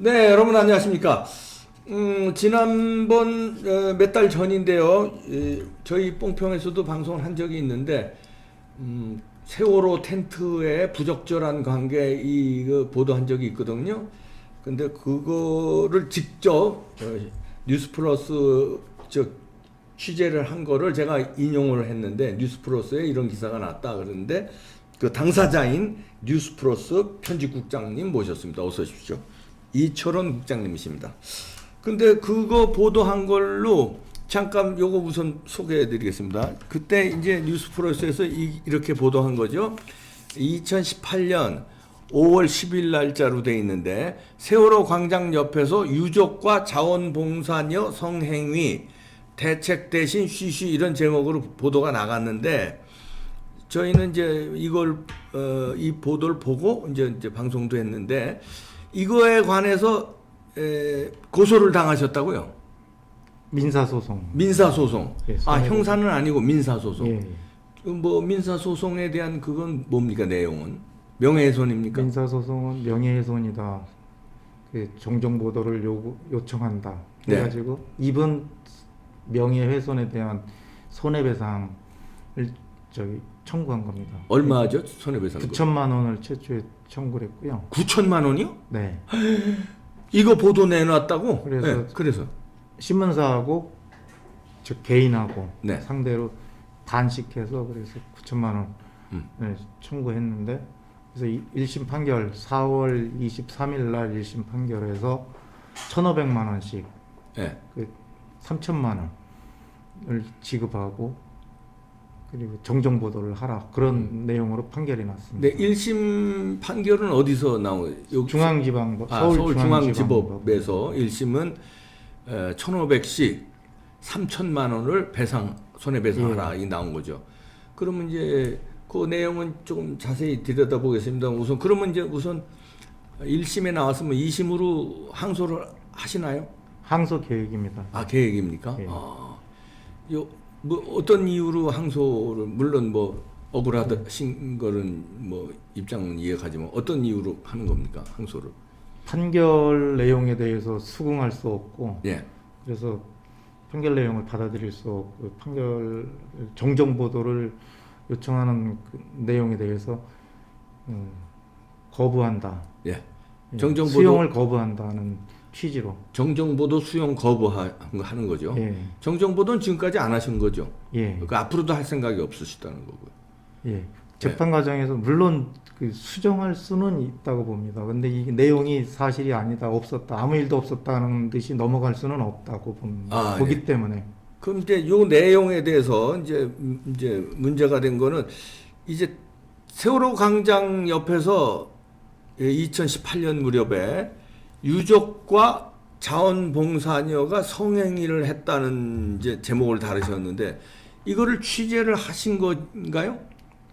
네, 여러분 안녕하십니까? 지난번 몇 달 전인데요. 저희 뽕평에서도 방송을 한 적이 있는데 세월호 텐트의 부적절한 관계 이거 보도한 적이 있거든요. 근데 그거를 직접 뉴스플러스 취재를 한 거를 제가 인용을 했는데 뉴스플러스에 이런 기사가 났다 그러는데 그 당사자인 뉴스플러스 편집국장님 모셨습니다. 어서 오십시오. 이철원 국장님이십니다. 근데 그거 보도한 걸로 잠깐 요거 우선 소개해 드리겠습니다. 그때 이제 뉴스플러스에서 이렇게 보도한 거죠. 2018년 5월 10일 날짜로 돼 있는데 세월호 광장 옆에서 유족과 자원봉사녀 성행위 대책 대신 쉬쉬 이런 제목으로 보도가 나갔는데 저희는 이제 이걸 이 보도를 보고 이제 방송도 했는데 이거에 관해서 고소를 당하셨다고요? 민사소송. 민사소송. 예, 아, 형사는 아니고 민사소송. 예. 뭐 민사소송에 대한 그건 뭡니까 내용은? 명예훼손입니까? 민사소송은 명예훼손이다. 그 정정보도를 요청한다. 네. 그래가지고 이번 명예훼손에 대한 손해배상을 청구한 겁니다. 얼마죠? 손해배상. 9천만 원을 최초에 청구를 했고요. 9천만 원이요? 네. 이거 보도 내놨다고? 그래서 네, 그래서 신문사하고 즉 개인하고 네. 상대로 단식해서 그래서 9천만 원을 청구했는데 그래서 1심 판결 4월 23일 날 1심 판결에서 1,500만 원씩 네. 그 3천만 원을 지급하고 그리고 정정 보도를 하라 그런 내용으로 판결이 났습니다. 네, 1심 판결은 어디서 나오요? 중앙지방법, 서울중앙지법에서 1심은 1,500씩 3천만 원을 손해배상하라 이 나온 거죠. 그러면 이제 그 내용은 조금 자세히 들여다보겠습니다. 그러면 이제 우선 1심에 나왔으면 2심으로 항소를 하시나요? 항소 계획입니다. 아, 계획입니까? 예. 뭐 어떤 이유로 항소를 물론 뭐 억울하신 거는 뭐 입장은 이해가지만 어떤 이유로 하는 겁니까? 항소를? 판결 내용에 대해서 수긍할 수 없고 예. 그래서 판결 내용을 받아들일 수 없고 판결 정정 보도를 요청하는 그 내용에 대해서 거부한다. 예. 예, 정정보도 수용을 거부한다는 취지로. 정정보도 수용 거부하는 거죠. 예. 정정보도는 지금까지 안 하신 거죠. 예. 그러니까 앞으로도 할 생각이 없으시다는 거고요. 예. 재판 과정에서 물론 그 수정할 수는 있다고 봅니다. 근데 이 내용이 사실이 아니다, 없었다, 아무 일도 없었다는 듯이 넘어갈 수는 없다고 봅니다. 아, 보기 예. 때문에. 그럼 이제 요 내용에 대해서 이제 문제가 된 거는 이제 세월호 광장 옆에서 2018년 무렵에 유족과 자원봉사녀가 성행위를 했다는 이제 제목을 다루셨는데 이거를 취재를 하신 건가요?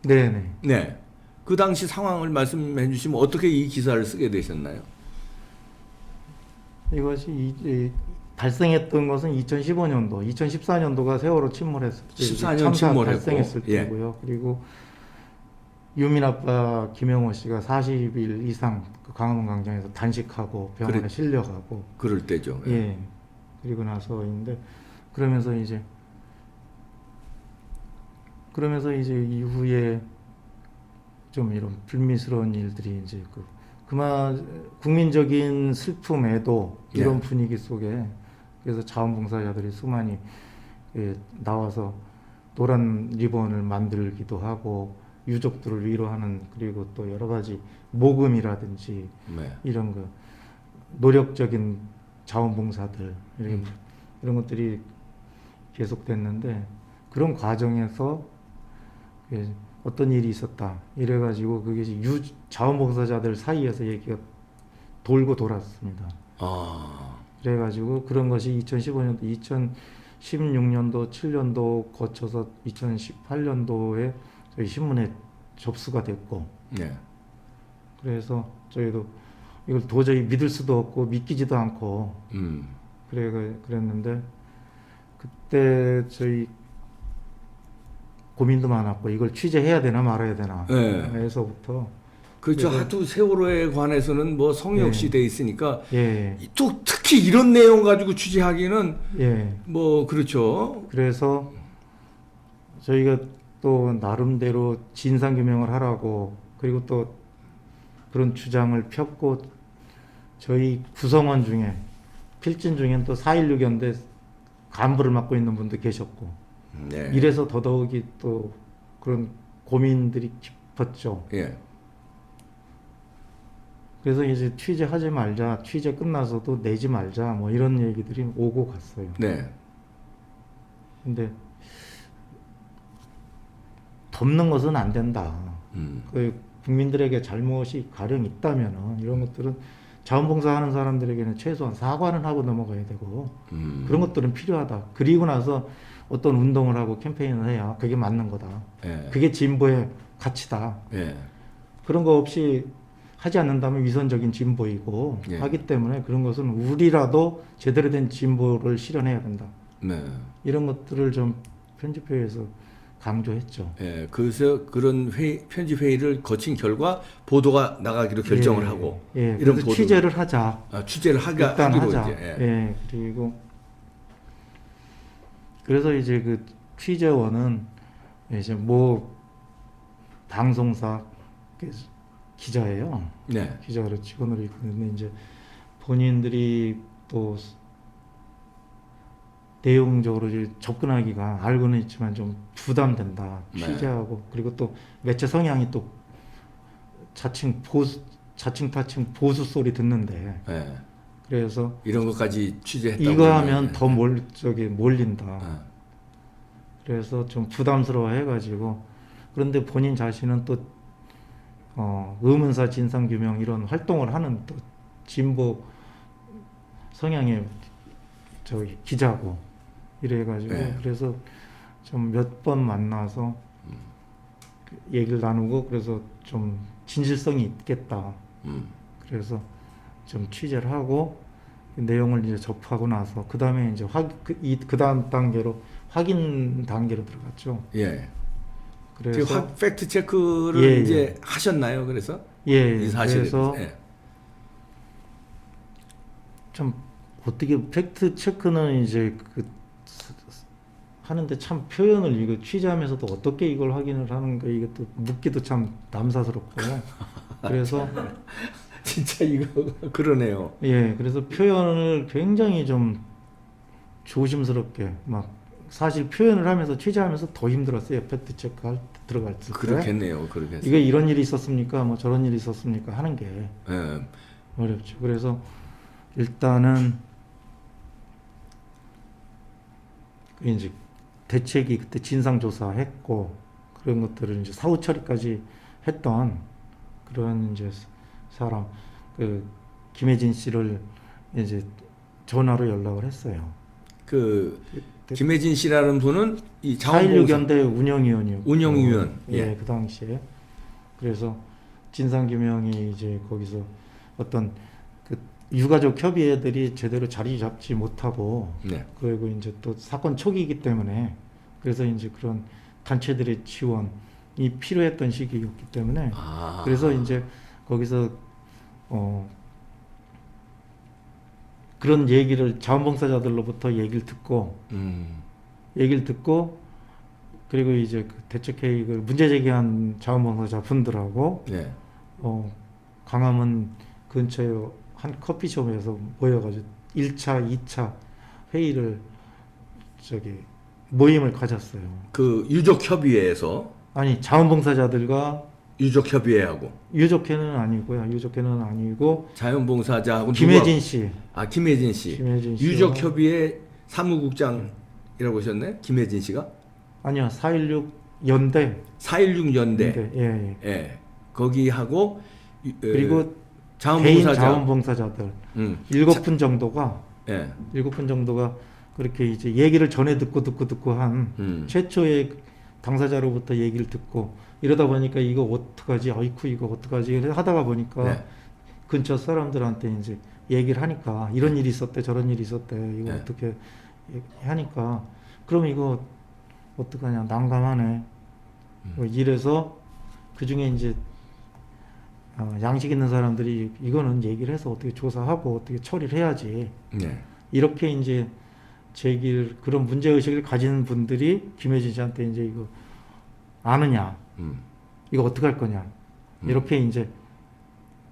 네네. 네. 그 당시 상황을 말씀해 주시면 어떻게 이 기사를 쓰게 되셨나요? 이것이 발생했던 것은 2015년도, 2014년도가 세월호 침몰했을 때 14년 참사 침몰했고, 발생했을 예. 때고요. 그리고 유민 아빠 김영호 씨가 40일 이상 그 강화문 광장에서 단식하고 병원에 실려가고 그럴 때죠. 예. 그리고 나서인데 그러면서 이제 이후에 좀 이런 불미스러운 일들이 이제 그만 국민적인 슬픔에도 이런 예. 분위기 속에 그래서 자원봉사자들이 수많이 나와서 노란 리본을 만들기도 하고 유족들을 위로하는 그리고 또 여러 가지 모금이라든지 네. 이런 그 노력적인 자원봉사들 이런 것들이 계속됐는데 그런 과정에서 어떤 일이 있었다 이래가지고 그게 자원봉사자들 사이에서 얘기가 돌고 돌았습니다. 아. 그래가지고 그런 것이 2015년도, 2016년도, 7년도 거쳐서 2018년도에 저희 신문에 접수가 됐고, 네. 그래서 저희도 이걸 도저히 믿을 수도 없고 믿기지도 않고 그랬는데 그때 저희 고민도 많았고 이걸 취재해야 되나 말아야 되나 네. 해서부터 그렇죠. 그래서- 하도 세월호에 관해서는 뭐 성역시 돼 있으니까 예, 또 특히 이런 내용 가지고 취재하기는 예. 뭐 그렇죠. 그래서 저희가 또 나름대로 진상 규명을 하라고 그리고 또 그런 주장을 폈고 저희 구성원 중에 필진 중엔 또 4.16 연대 간부를 맡고 있는 분도 계셨고 네. 이래서 더더욱이 또 그런 고민들이 깊었죠. 예. 그래서 이제 취재하지 말자, 취재 끝나서도 내지 말자, 뭐 이런 얘기들이 오고 갔어요. 네. 근데 덮는 것은 안 된다. 그 국민들에게 잘못이 가령 있다면 이런 것들은 자원봉사하는 사람들에게는 최소한 사과는 하고 넘어가야 되고 그런 것들은 필요하다. 그리고 나서 어떤 운동을 하고 캠페인을 해야 그게 맞는 거다. 예. 그게 진보의 가치다. 예. 그런 거 없이 하지 않는다면 위선적인 진보이고 예. 하기 때문에 그런 것은 우리라도 제대로 된 진보를 실현해야 된다. 네. 이런 것들을 좀 편집회에서 강조했죠. 예. 그래서 그런 편집 회의를 거친 결과 보도가 나가기로 결정을 예, 하고 예, 이런 그래서 취재를 하자. 취재를 일단 하기로 하자. 이제 예. 그리고 그래서 이제 그 취재원은 이제 뭐 방송사 기자예요. 네. 기자로 직원으로 있는데 이제 본인들이 또 내용적으로 이제 접근하기가 알고는 있지만 좀 부담된다. 네. 취재하고 그리고 또 매체 성향이 또 자칭 타칭 보수 소리 듣는데 예. 그래서 이런 것까지 취재했다고 이거 그러면, 하면 예. 더 몰린다. 아. 그래서 좀 부담스러워 해가지고 그런데 본인 자신은 또 의문사 진상규명 이런 활동을 하는 또 진보 성향의 저기 기자고 이래가지고 네. 그래서 좀 몇 번 만나서 얘기를 나누고 그래서 좀 진실성이 있겠다. 그래서 좀 취재를 하고 그 내용을 이제 접하고 나서 그 다음에 이제 그 다음 단계로 확인 단계로 들어갔죠. 예. 그래서 지금 팩트 체크를 예, 이제 하셨나요? 그래서 예, 이 사실에 그래서 대해서. 예. 좀 어떻게 팩트 체크는 이제 하는데 참 표현을 이거 취재하면서도 어떻게 이걸 확인을 하는가 이게 또 묻기도 참 남사스럽고요. 그래서 진짜 이거 그러네요. 예, 그래서 표현을 굉장히 좀 조심스럽게 막 사실 표현을 하면서 취재하면서 더 힘들었어요. 팩트 체크 들어갈 때. 그렇겠네요. 그렇겠어요. 이거 이런 일이 있었습니까? 뭐 저런 일이 있었습니까? 하는 게 예. 어렵죠. 그래서 일단은 그 이제 대책이 그때 진상조사했고 그런 것들을 이제 사후 처리까지 했던 그런 이제 사람 그 김혜진 씨를 이제 전화로 연락을 했어요. 그 김혜진 씨라는 분은 이 4.16 자원봉사 연대 운영위원이었고 운영위원. 예. 그 당시에 그래서 진상규명이 이제 거기서 어떤 그 유가족 협의회들이 제대로 자리 잡지 못하고 네. 그리고 이제 또 사건 초기이기 때문에 그래서 이제 그런 단체들의 지원이 필요했던 시기였기 때문에 그래서 이제 거기서 그런 얘기를 자원봉사자들로부터 얘기를 듣고 그리고 이제 그 대책회의를 문제 제기한 자원봉사자 분들하고 네. 광화문 근처에 한 커피숍에서 모여가지고 1차, 2차 회의를 모임을 가졌어요. 그 유족협의회에서 아니 자원봉사자들과 유족협의회하고 유족회는 아니고요. 유족회는 아니고 자원봉사자하고 김혜진 씨. 김혜진 씨. 김혜진 씨와- 유족협의회 사무국장이라고 하셨네. 김혜진 씨가 아니요. 4.16 연대. 4.16 연대. 예, 예. 예. 거기하고 그리고 자원봉사자. 개인 자원봉사자들 음. 7분 정도가 예. 7분 정도가 그렇게 이제 얘기를 전에 듣고 한 최초의 당사자로부터 얘기를 듣고 이러다 보니까 이거 어떡하지? 아이쿠 이거 어떡하지? 하다가 보니까 네. 근처 사람들한테 이제 얘기를 하니까 이런 일이 있었대 저런 일이 있었대 이거 네. 어떻게 하니까 그럼 이거 어떡하냐 난감하네 뭐 이래서 그 중에 이제 양식 있는 사람들이 이거는 얘기를 해서 어떻게 조사하고 어떻게 처리를 해야지. 네. 이렇게 이제 그런 문제의식을 가진 분들이 김혜진 씨한테 이제 이거 아느냐, 이거 어떻게 할 거냐, 이렇게 이제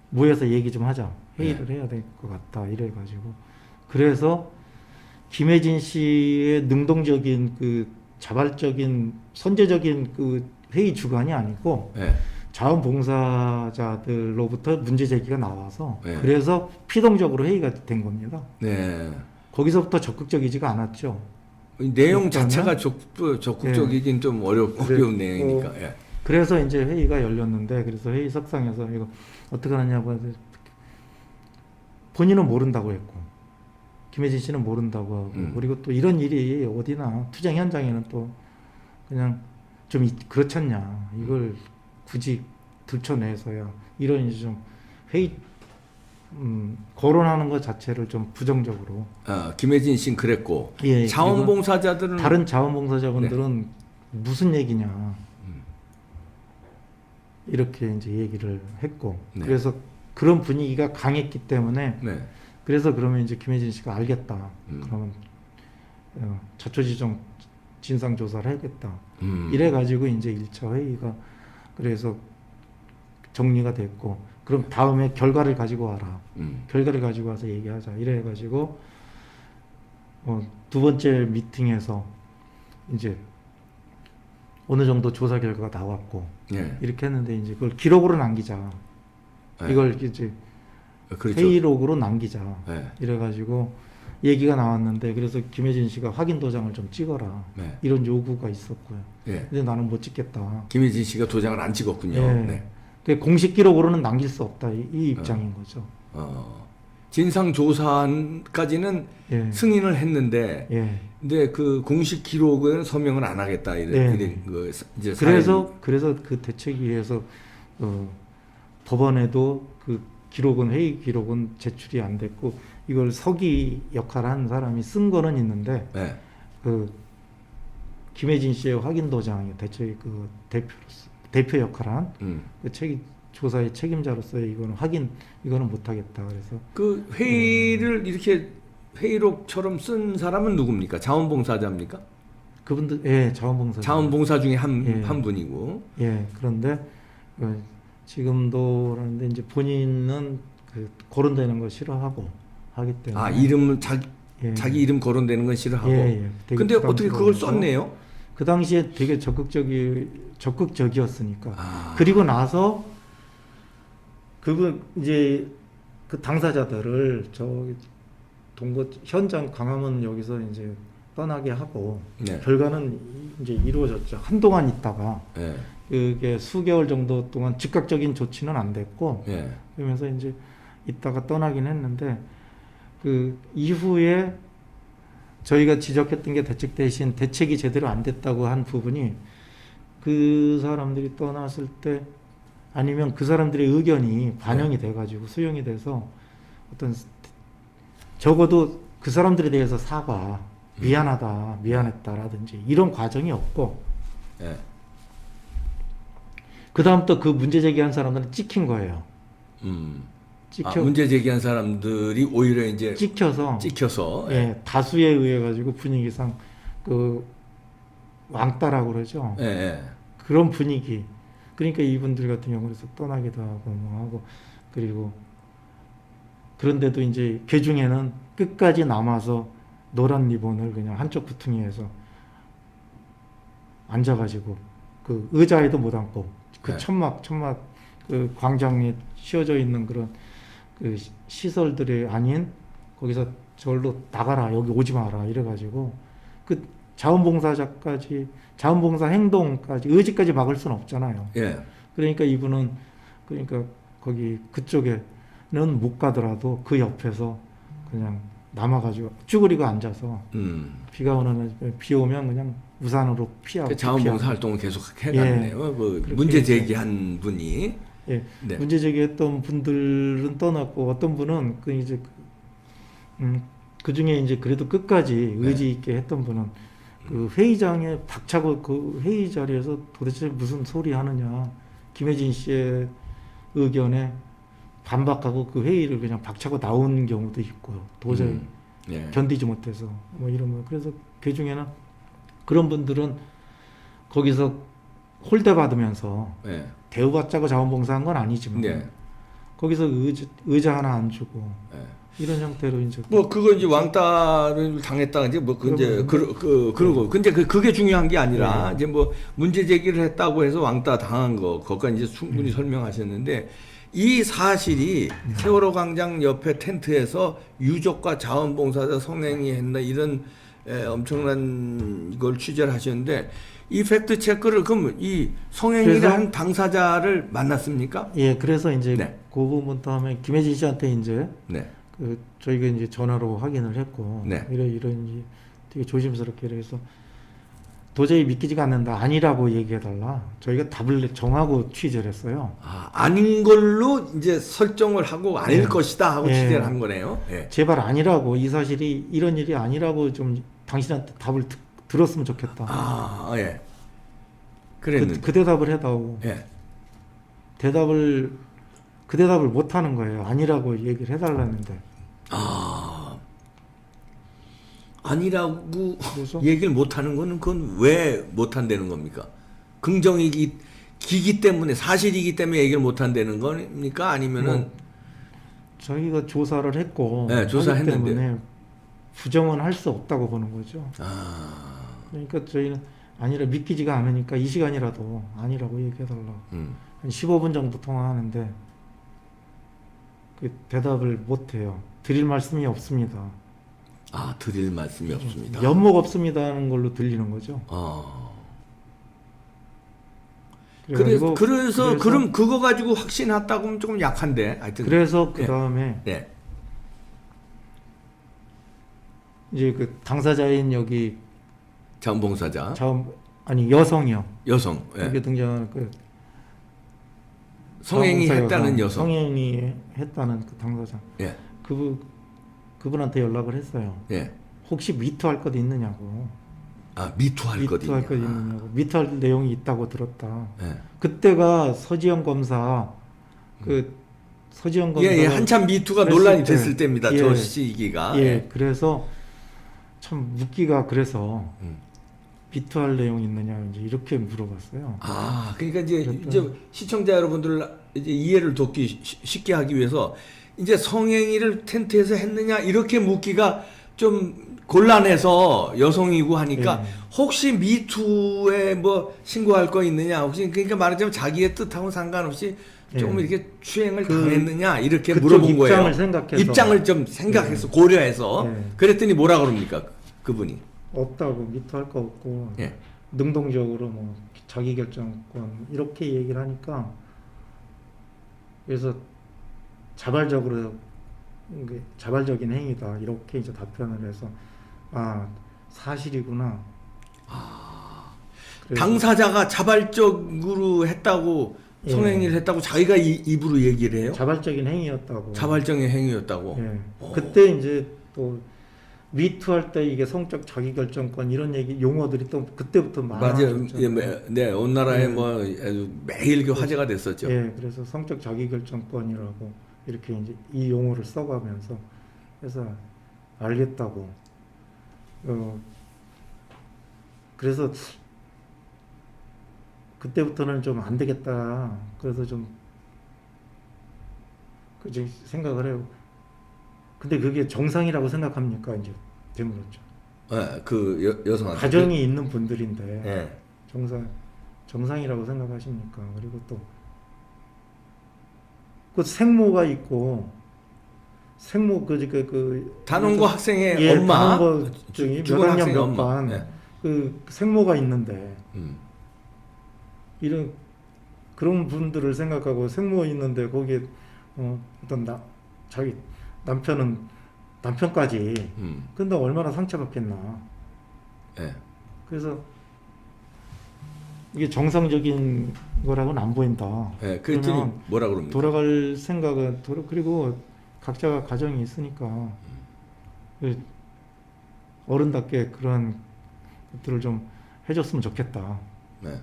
모여서 얘기 좀 하자, 회의를 해야 될 것 같다, 이래가지고. 그래서 김혜진 씨의 능동적인 그 자발적인 선제적인 그 회의 주관이 아니고 네. 자원봉사자들로부터 문제 제기가 나와서 네. 그래서 피동적으로 회의가 된 겁니다. 네. 거기서부터 적극적이지가 않았죠. 내용 일단은, 자체가 적극적이긴 좀 어려운 내용이니까. 예. 그래서 이제 회의가 열렸는데, 그래서 회의석상에서 이거 어떻게 하느냐고 해서 본인은 모른다고 했고, 김혜진 씨는 모른다고 하고, 그리고 또 이런 일이 어디나 투쟁 현장에는 또 그냥 좀 그렇잖냐, 이걸 굳이 들춰내서야 이런 이제 좀 회의 거론하는 것 자체를 좀 부정적으로. 김혜진 씨는 그랬고, 예, 자원봉사자들은 다른 자원봉사자분들은 무슨 얘기냐, 이렇게 이제 얘기를 했고. 네. 그래서 그런 분위기가 강했기 때문에, 네. 그래서 그러면 이제 김혜진 씨가 알겠다, 그러면 자초지종 진상조사를 해야겠다, 이래가지고 이제 1차 회의가 그래서 정리가 됐고, 그럼 다음에 결과를 가지고 와라, 결과를 가지고 와서 얘기하자, 이래가지고 두 번째 미팅에서 이제 어느 정도 조사 결과가 나왔고, 예. 이렇게 했는데 이제 그걸 기록으로 남기자, 네. 이걸 이제 그렇죠. 회의록으로 남기자, 네. 이래가지고 얘기가 나왔는데, 그래서 김혜진 씨가 확인 도장을 좀 찍어라, 네. 이런 요구가 있었고요. 예. 근데 나는 못 찍겠다. 김혜진 씨가 도장을 안 찍었군요. 예. 네. 그 공식 기록으로는 남길 수 없다, 이 입장인 거죠. 진상조사까지는 예. 승인을 했는데, 예. 근데 그 공식 기록은 서명을 안 하겠다. 네. 이제 그래서 그 대책위에서 법원에도 그 기록은, 회의 기록은 제출이 안 됐고, 이걸 서기 역할을 한 사람이 쓴 거는 있는데, 네. 그 김혜진 씨의 확인 도장이 그 대표 역할한 그 조사의 책임자로서의 이거는 못하겠다. 그래서 그 회의를 이렇게 회의록처럼 쓴 사람은 누굽니까? 자원봉사자입니까? 그분들, 예, 자원봉사. 자원봉사 중에 한 예. 분이고. 예, 그런데 지금도 그런데 이제 본인은 그 거론되는 걸 싫어하고 하기 때문에. 이름을 예. 자기 이름 거론되는 건 싫어하고. 예, 예. 되게 근데 어떻게 그걸 부담스러워서. 썼네요? 그 당시에 되게 적극적이었으니까. 그리고 나서 그분 이제 그 당사자들을 현장 광화문 여기서 이제 떠나게 하고, 네. 결과는 이제 이루어졌죠. 한동안 있다가 예. 그게 수개월 정도 동안 즉각적인 조치는 안 됐고, 예. 그러면서 이제 있다가 떠나긴 했는데, 그 이후에 저희가 지적했던 게 대책이 제대로 안 됐다고 한 부분이, 그 사람들이 떠났을 때 아니면 그 사람들의 의견이 반영이 돼가지고 수용이 돼서 어떤 적어도 그 사람들에 대해서 사과, 미안했다라든지 이런 과정이 없고, 예. 그 다음 또 그 문제 제기한 사람들은 찍힌 거예요. 문제 제기한 사람들이 오히려 이제 찍혀서 예. 다수에 의해 가지고 분위기상 그 왕따라고 그러죠. 예. 예. 그런 분위기. 그러니까 이분들 같은 경우는 떠나기도 하고 뭐 하고, 그리고 그런데도 이제 그 중에는 끝까지 남아서 노란 리본을 그냥 한쪽 구퉁이에서 앉아가지고 그 의자에도 못 앉고 그 네. 천막 그 광장에 씌워져 있는 그런 그 시설들이 아닌 거기서 저걸로 나가라, 여기 오지 마라, 이래가지고 그 자원봉사 행동까지, 의지까지 막을 수는 없잖아요. 예. 그러니까 이분은, 그러니까 그쪽에는 못 가더라도 그 옆에서 그냥 남아가지고 쭈그리고 앉아서 비가 오는 날, 비 오면 그냥 우산으로 피하고. 그 자원봉사 활동을 계속 해갔네요. 그 문제 제기한 분이. 예. 네. 문제 제기했던 분들은 떠났고, 어떤 분은 그 이제 그 중에 이제 그래도 끝까지 의지 있게 했던 분은 그 회의장에 박차고 그 회의 자리에서 도대체 무슨 소리 하느냐, 김혜진 씨의 의견에 반박하고 그 회의를 그냥 박차고 나온 경우도 있고 도저히 예. 견디지 못해서 뭐 이런 거. 그래서 그 중에는 그런 분들은 거기서 홀대 받으면서 예. 대우받자고 자원봉사한 건 아니지만 네. 거기서 의자 하나 안 주고 예. 이런 형태로 이제 뭐 그거 이제 왕따를 당했다 이제 뭐 그 이제 그러고 근데 그게 중요한 게 아니라 이제 뭐 문제 제기를 했다고 해서 왕따 당한 거 그것까지 이제 충분히 설명하셨는데 이 사실이 세월호 광장 옆에 텐트에서 유족과 자원봉사자 성행위 했나 이런 엄청난 걸 취재를 하셨는데 이 팩트 체크를 그럼 이 성행위를 그래서- 한 당사자를 만났습니까? 예, 그래서 이제 네. 그 부분부터 하면 김혜진 씨한테 이제 네. 그 저희가 이제 전화로 확인을 했고 네. 이런 이제 되게 조심스럽게 그래서 도저히 믿기지가 않는다 아니라고 얘기해달라 저희가 답을 정하고 취재를 했어요. 아, 아닌 걸로 이제 설정을 하고 아닐 네. 것이다 하고 예. 취재를 한 거네요. 예. 제발 아니라고 이 사실이 이런 일이 아니라고 좀 당신한테 답을 들었으면 좋겠다. 아, 예. 그랬는데. 그 대답을 해다오. 예. 그 대답을 못 하는 거예요. 아니라고 얘기를 해달라는데. 아, 아니라고 그래서 얘기를 못 하는 거는 그건 왜 못 한다는 겁니까? 긍정이기 때문에 사실이기 때문에 얘기를 못 한다는 겁니까? 아니면은 저희가 조사를 했고 네, 하기 조사했는데. 때문에 부정은 할 수 없다고 보는 거죠. 아, 그러니까 저희는 아니라 믿기지가 않으니까 이 시간이라도 아니라고 얘기해달라. 한 15분 정도 통화하는데 그 대답을 못 해요. 드릴 말씀이 없습니다. 아, 드릴 말씀이 없습니다. 면목 없습니다 하는 걸로 들리는 거죠. 아. 그래가지고- 그래서 그럼 그거 가지고 확신했다고 하면 조금 약한데. 하여튼 그래서 그 예. 다음에 네. 이제 그 당사자인 여기 자원봉사자 아니 여성이요. 여성. 예. 여기 등장하는 그 성행위 자원봉사 했다는 여성. 성행위 했다는 그 당사자. 예. 그분한테 연락을 했어요. 예. 혹시 미투할 것 있느냐고. 아, 미투할 것 미투할 것 있냐. 있느냐고. 미투할 내용이 있다고 들었다. 예. 그때가 서지영 검사 서지영 검사 예, 한참 미투가 했을 논란이 때. 됐을 때입니다. 예. 저 시기가. 예, 그래서 참 묻기가 그래서 음. 미투할 내용 있느냐 이제 이렇게 물어봤어요. 아, 그러니까 이제 그랬더니- 시청자 여러분들 이제 이해를 돕기 쉽게 하기 위해서 이제 성행위를 텐트에서 했느냐 이렇게 묻기가 좀 곤란해서 여성이고 하니까 예. 혹시 미투에 뭐 신고할 거 있느냐 혹시 그러니까 말하자면 자기의 뜻하고 상관없이 조금 예. 이렇게 추행을 그- 당했느냐 이렇게 그쪽 물어본 거예요. 입장을 생각해서. 입장을 좀 생각해서 고려해서 예. 그랬더니 뭐라 그럽니까 그분이? 없다고 미투할 거 없고 예. 능동적으로 뭐 자기 결정권 이렇게 얘기를 하니까 그래서 자발적으로 자발적인 행위다 이렇게 이제 답변을 해서 아 사실이구나. 그래서- 당사자가 자발적으로 했다고 예. 성행위를 했다고 자기가 입으로 얘기를 해요? 자발적인 행위였다고. 자발적인 행위였다고. 예. 오. 그때 이제 또 미투할 때 이게 성적 자기결정권 이런 얘기 용어들이 또 그때부터 맞아요. 많아졌죠. 예, 네, 온 나라에 예. 뭐 아주 매일 그 화제가 됐었죠. 예, 그래서 성적 자기결정권이라고 이렇게 이제 이 용어를 써가면서 해서 알겠다고. 그래서 그때부터는 좀 안 되겠다. 그래서 좀 그저 생각을 해요. 근데 그게 정상이라고 생각합니까? 이제 되물었죠. 예, 그 여성한테. 가정이 있는 분들인데 예. 정상이라고 생각하십니까? 그리고 또 그 생모가 있고 생모 단원고 학생의 예, 엄마, 단원고 중이 몇 죽은 학년 학생의 몇 엄마. 반 예. 그 생모가 있는데 음. 이런 그런 분들을 생각하고 생모 있는데 거기에 어떤 자기 남편까지 근데 얼마나 상처받겠나. 예. 그래서 이게 정상적인 거라고는 안 보인다. 예. 그랬더니 그러면 뭐라 그럽니까? 돌아갈 생각은 그리고 각자가 가정이 있으니까 그 어른답게 그런 것들을 좀 해줬으면 좋겠다. 네.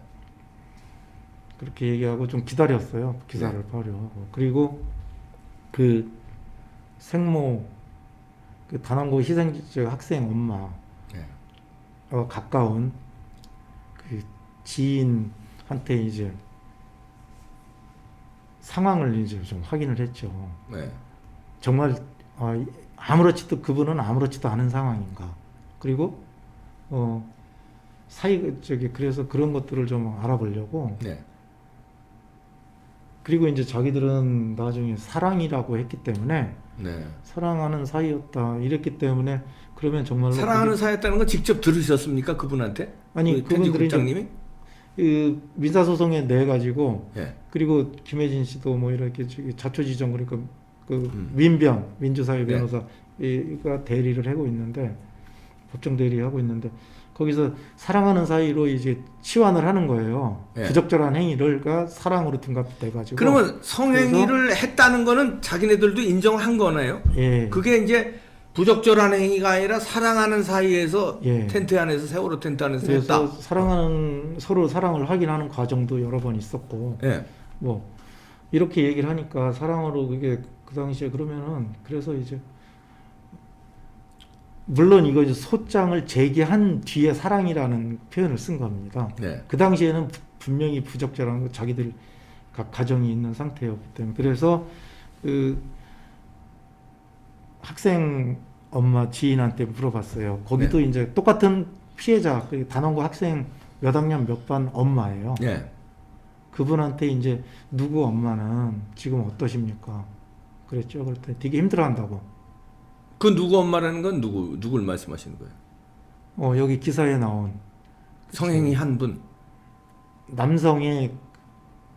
그렇게 얘기하고 좀 기다렸어요. 기사를 발효하고. 그리고 그 생모 그 단원고 희생자 학생 엄마 네. 가까운 그 지인한테 이제 상황을 이제 좀 확인을 했죠. 네. 정말 아무렇지도 그분은 아무렇지도 않은 상황인가. 그리고 그래서 그런 것들을 좀 알아보려고. 네. 그리고 이제 자기들은 나중에 사랑이라고 했기 때문에 네. 사랑하는 사이였다 이랬기 때문에 그러면 정말로 사랑하는 사이였다는 건 직접 들으셨습니까? 그분한테? 아니 그 편지 그분들이 국장님이? 그 민사소송에 내 가지고 예. 그리고 김혜진 씨도 뭐 이렇게 자초지종 그러니까 그 민변 민주사회 네. 변호사가 대리를 하고 있는데 법정 대리하고 있는데 거기서 사랑하는 사이로 이제 치환을 하는 거예요. 예. 부적절한 행위를가 사랑으로 둔갑돼 가지고. 그러면 성행위를 했다는 거는 자기네들도 인정을 한 거네요. 예. 그게 이제 부적절한 행위가 아니라 사랑하는 사이에서 예. 텐트 안에서 세월호 텐트 안에서 그래서 했다. 서로 사랑을 확인하는 과정도 여러 번 있었고 예. 뭐 이렇게 얘기를 하니까 사랑으로 그게 그 당시에 그러면은 그래서 이제 물론 이거 이제 소장을 제기한 뒤에 사랑이라는 표현을 쓴 겁니다. 네. 그 당시에는 분명히 부적절한 거 자기들 가정이 있는 상태였기 때문에 그래서 그 학생 엄마 지인한테 물어봤어요. 거기도 이제 똑같은 피해자 그 단원고 학생 몇 학년 몇 반 엄마예요. 예. 그분한테 이제 누구 엄마는 지금 어떠십니까? 그랬죠. 그랬더니 되게 힘들어한다고. 그 누구 엄마라는 건 누굴 말씀하시는 거예요? 여기 기사에 나온 성행위 한 분. 남성의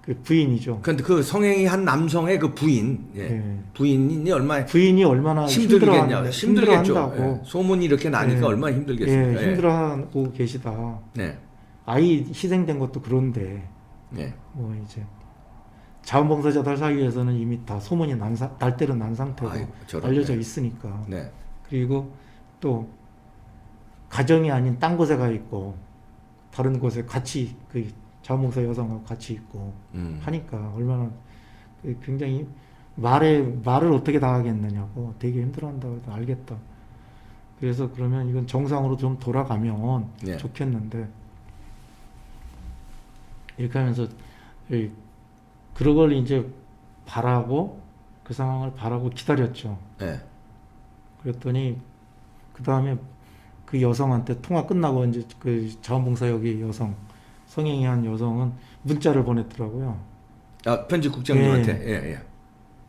그 부인이죠. 그런데 그 성행위 한 남성의 그 부인, 예. 예. 부인이 얼마나 부인이 얼마나 힘들겠냐, 힘들겠죠. 힘들어한다고. 예. 소문이 이렇게 나니까 예. 얼마나 힘들겠습니까? 예, 힘들어하고 계시다. 네, 아이 희생된 것도 그런데 네, 뭐 이제 자원봉사자들 사이에서는 이미 다 소문이 날대로 난 상태고 아이고, 저런, 알려져 네. 있으니까. 네, 그리고 또 가정이 아닌 딴 곳에 가 있고 다른 곳에 같이 그 자원봉사 여성하고 같이 있고 하니까 얼마나 굉장히 말을 어떻게 다 하겠느냐고 되게 힘들어한다고 해서 알겠다. 그래서 그러면 이건 정상으로 좀 돌아가면 네. 좋겠는데 이렇게 하면서 그걸 이제 바라고 그 상황을 바라고 기다렸죠. 네. 그랬더니 그 다음에 그 여성한테 통화 끝나고 이제 그 자원봉사 여기 여성 성행위 한 여성은 문자를 보냈더라고요. 아, 편집 국장님한테, 예, 예.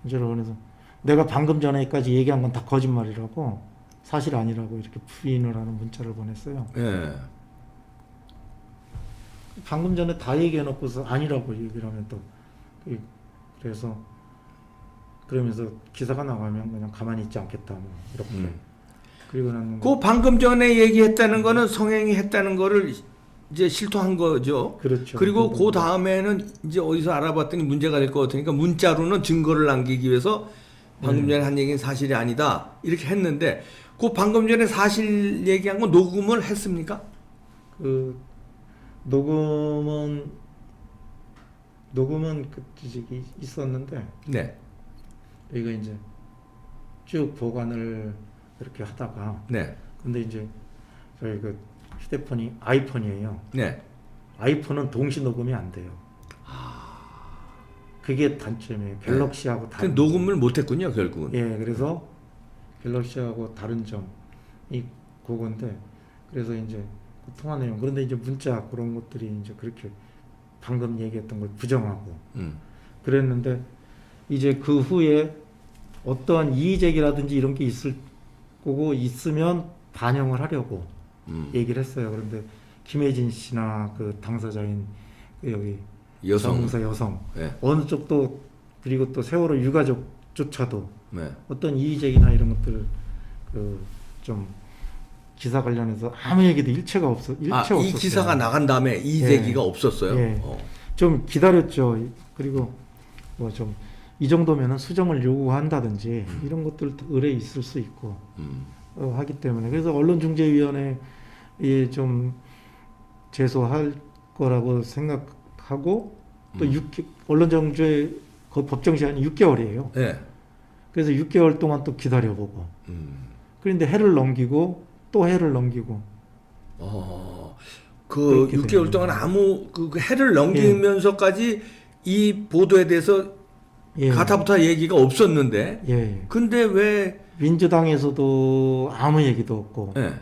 문자를 보내서 내가 방금 전에까지 얘기한 건 다 거짓말이라고 사실 아니라고 이렇게 부인을 하는 문자를 보냈어요. 예. 방금 전에 다 얘기해놓고서 아니라고 얘기를 하면 또 그래서 그러면서 기사가 나가면 그냥 가만히 있지 않겠다 뭐 이렇게 그리고 나는 그 방금 전에 얘기했다는 거는 성행위 했다는 거를 이제 실토한 거죠. 그렇죠. 그리고 그 다음에는 이제 어디서 알아봤더니 문제가 될 것 같으니까 문자로는 증거를 남기기 위해서 방금 전에 한 얘기는 사실이 아니다 이렇게 했는데 그 방금 전에 사실 얘기한 거 녹음을 했습니까? 그 녹음은 그 지식이 있었는데 네, 여기가 이제 쭉 보관을 이렇게 하다가 네, 근데 이제 저희 그 휴대폰이 아이폰이에요. 네. 아이폰은 동시 녹음이 안 돼요. 그게 단점이에요. 갤럭시하고 그 다른 녹음을 못했군요 결국은. 예, 그래서 갤럭시하고 다른 점이 그건데 그래서 이제 그 통화 내용 그런데 이제 문자 그런 것들이 이제 그렇게 방금 얘기했던 걸 부정하고 그랬는데 이제 그 후에 어떠한 이의제기라든지 이런 게 있을 거고 있으면 반영을 하려고 얘기를 했어요. 그런데 김혜진 씨나 그 당사자인 그 여기 자원봉사 여성 네. 어느 쪽도 그리고 또 세월호 유가족조차도 네. 어떤 이의제기나 이런 것들 그 좀 기사 관련해서 아무 얘기도 일체 없었어요. 이 기사가 나간 다음에 이의제기가 없었어요. 예. 좀 기다렸죠. 그리고 뭐 좀 이 정도면은 수정을 요구한다든지 이런 것들 의뢰 있을 수 있고 하기 때문에 그래서 언론중재위원회에 좀 제소할 거라고 생각하고 또 언론정주의 그 법정 시한이 6개월이에요. 예. 그래서 6개월 동안 또 기다려보고. 그런데 해를 넘기고 또 해를 넘기고. 그 그렇게 6개월 동안 아무 그 해를 넘기면서까지 이 보도에 대해서 예. 가타부타 얘기가 없었는데, 예. 근데 왜? 민주당에서도 아무 얘기도 없고. 예.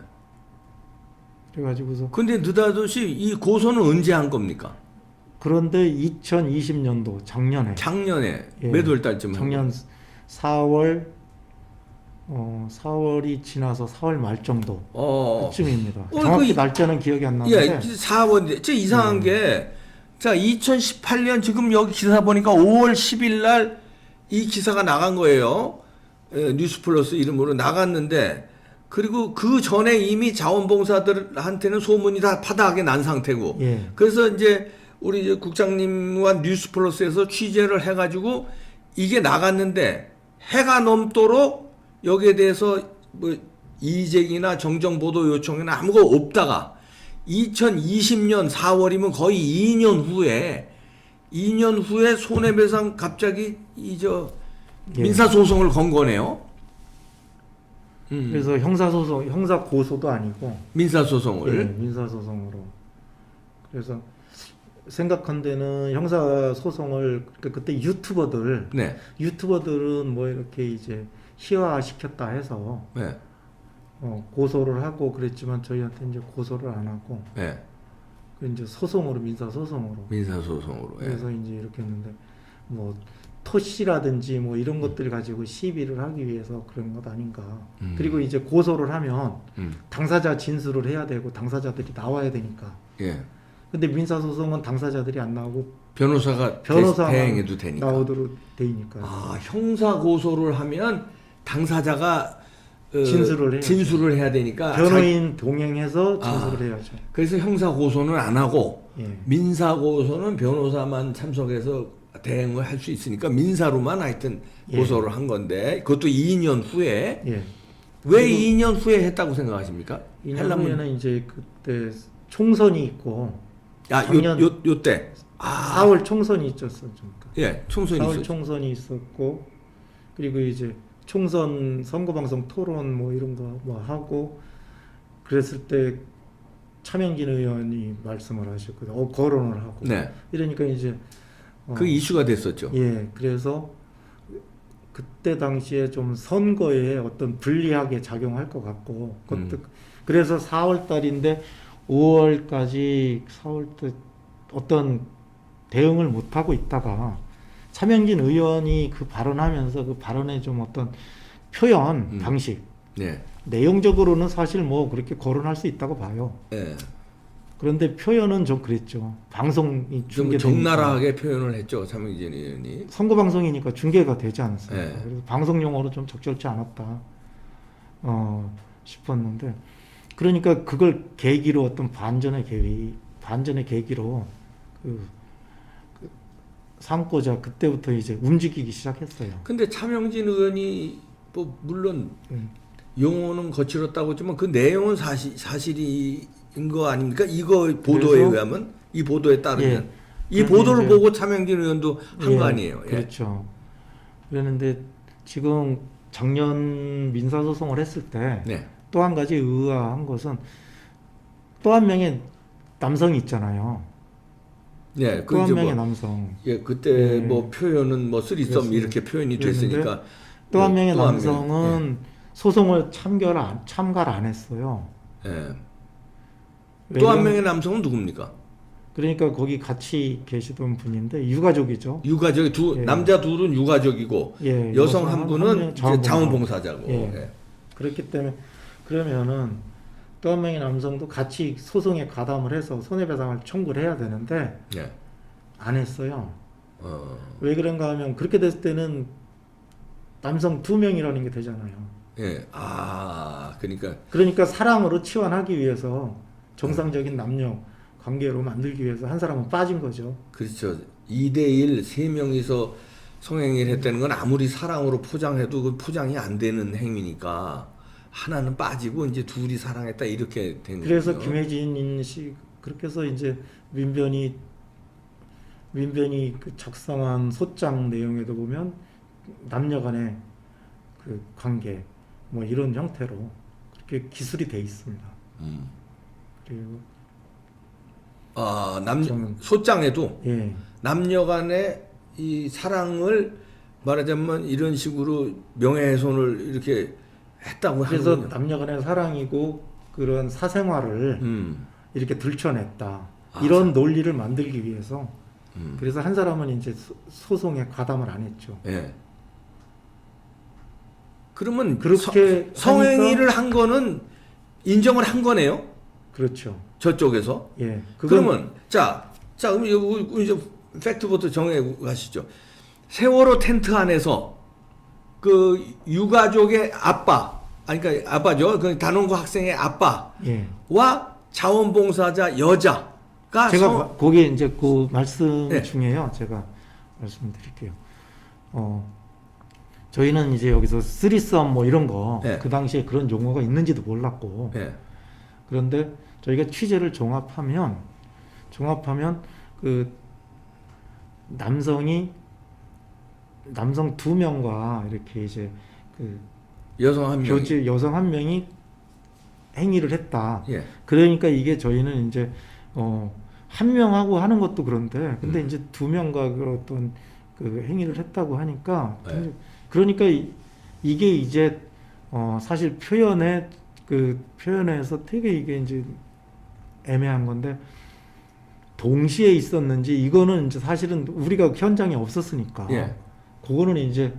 그래가지고서. 근데 느닷없이 이 고소는 언제 한 겁니까? 그런데 2020년도 작년에 예. 몇 월 달쯤 작년 4월 4월이 지나서 4월 말 정도 그쯤입니다. 정확히 날짜는 기억이 안 나는데. 예, 4월. 제 이상한 게, 자, 2018년 지금 여기 기사 보니까 5월 10일 날 이 기사가 나간 거예요. 예, 뉴스플러스 이름으로 나갔는데, 그리고 그 전에 이미 자원봉사들한테는 소문이 다 파다하게 난 상태고, 예. 그래서 이제 우리 이제 국장님과 뉴스플러스에서 취재를 해가지고 이게 나갔는데 해가 넘도록 여기에 대해서 뭐 이의제기나 정정보도 요청이나 아무거 없다가 2020년 4월이면 거의 2년 후에 손해배상 갑자기 예. 민사소송을 건 거네요. 그래서 형사 고소도 아니고 민사소송을. 예, 민사소송으로. 그래서 생각한 데는 형사 소송을 그때 네. 유튜버들은 뭐 이렇게 이제 희화 시켰다 해서 네. 고소를 하고 그랬지만 저희한테 이제 고소를 안 하고 네. 이제 민사소송으로. 예. 그래서 이제 이렇게 했는데 뭐 토시라든지 뭐 이런 것들 가지고 시비를 하기 위해서 그런 것 아닌가. 그리고 이제 고소를 하면 당사자 진술을 해야 되고 당사자들이 나와야 되니까. 예. 근데 민사소송은 당사자들이 안 나오고 변호사가 대행해도 되니까. 나오도록 되니까. 아, 형사 고소를 하면 당사자가 진술을 해야 되니까 변호인 동행해서 진술을 해야죠. 그래서 형사 고소는 안 하고 예. 민사 고소는 변호사만 참석해서 대행을 할 수 있으니까 민사로만 하여튼 예. 고소를 한 건데 그것도 2년 후에 예. 왜 2년 후에 했다고 생각하십니까? 2년 후에는 이제 그때 총선이 있고 작년 요때 4월 총선이 있었어. 예, 총선이 4월 있었죠. 총선이 있었고 그리고 이제 총선 선거방송 토론 뭐 이런 거 뭐 하고 그랬을 때 차명진 의원이 말씀을 하셨거든요. 거론을 하고. 네. 이러니까 이제 그 이슈가 됐었죠. 예, 그래서 그때 당시에 좀 선거에 어떤 불리하게 작용할 것 같고 그래서 4월 달인데 5월까지 4월 때 어떤 대응을 못 하고 있다가 차명진 의원이 그 발언하면서 그 발언의 좀 어떤 표현 방식 네. 내용적으로는 사실 뭐 그렇게 거론할 수 있다고 봐요. 예. 그런데 표현은 좀 그랬죠. 방송이 좀 적나라하게 표현을 했죠, 차명진 의원이. 선거 방송이니까 중계가 되지 않았습니까? 네. 그래서 방송 용어로 좀 적절치 않았다 싶었는데 그러니까 그걸 계기로 어떤 반전의 계기로 삼고자 그때부터 이제 움직이기 시작했어요. 근데 차명진 의원이 뭐 물론 용어는 거칠었다고 했지만 그 내용은 사실인 거 아닙니까? 이거 보도에 의하면 이 보도에 따르면 예, 이 보도를 보고 차명진 의원도 한 거 아니에요? 예. 그렇죠. 그랬는데 지금 작년 민사소송을 했을 때 또 한 네. 가지 의아한 것은 또 한 명의 남성이 있잖아요. 네, 또 한 이제 명의 남성. 예, 그때 예. 뭐 표현은 뭐 쓰리썸 이렇게 표현이 됐으니까 또 한 명의 또 한 남성은 소송을 참가를 안 했어요. 예. 또 한 명의 남성은 누굽니까? 그러니까 거기 같이 계시던 분인데 유가족이죠. 유가족이 예. 남자 둘은 유가족이고 예, 여성 한 분은 자원봉사. 자원봉사자고. 예. 예. 그렇기 때문에 그러면은 또 한 명의 남성도 같이 소송에 가담을 해서 손해배상을 청구를 해야 되는데 예. 안 했어요. 왜 그런가 하면 그렇게 됐을 때는 남성 2명이라는 게 되잖아요. 예. 그러니까 사랑으로 치환하기 위해서 정상적인 남녀 관계로 만들기 위해서 한 사람은 빠진 거죠. 그렇죠. 2대1 3명이서 성행위를 했다는 건 아무리 사랑으로 포장해도 그 포장이 안 되는 행위니까 하나는 빠지고 이제 둘이 사랑했다 이렇게 된 거죠. 그래서 김혜진 씨 그렇게 해서 이제 민변이 민변이 그 작성한 소장 내용에도 보면 남녀간의 그 관계 뭐 이런 형태로 그렇게 기술이 돼 있습니다. 그리고 소장에도 예, 남녀간의 이 사랑을 말하자면 이런 식으로 명예훼손을 이렇게 했다고 그래서 하는군요. 남녀간의 사랑이고 그런 사생활을 이렇게 들춰냈다. 아, 이런 논리를 만들기 위해서 그래서 한 사람은 이제 소송에 가담을 안 했죠. 예. 그러면 그렇게 성행위를 한 거는 인정을 한 거네요. 그렇죠. 저쪽에서. 예. 그러면 자 그럼 이제 팩트부터 정해 가시죠. 세월호 텐트 안에서 그 유가족의 아빠, 아니 그러니까 아빠죠. 그 단원고 학생의 아빠와 예. 자원봉사자 여자가 제가 거기에 이제 그 말씀 네. 중에요. 제가 말씀드릴게요. 저희는 이제 여기서 쓰리썸 뭐 이런 거 네. 그 당시에 그런 용어가 있는지도 몰랐고 예. 그런데 저희가 취재를 종합하면 그 남성 두 명과 이렇게 이제 그 여성 한 명. 교제 여성 한 명이 행위를 했다. 예. 그러니까 이게 저희는 이제 한 명하고 하는 것도 그런데 근데 이제 두 명과 그 어떤 그 행위를 했다고 하니까 네. 그러니까 이게 이제 사실 표현에서 되게 이게 이제 애매한 건데 동시에 있었는지 이거는 이제 사실은 우리가 현장에 없었으니까 예. 그거는 이제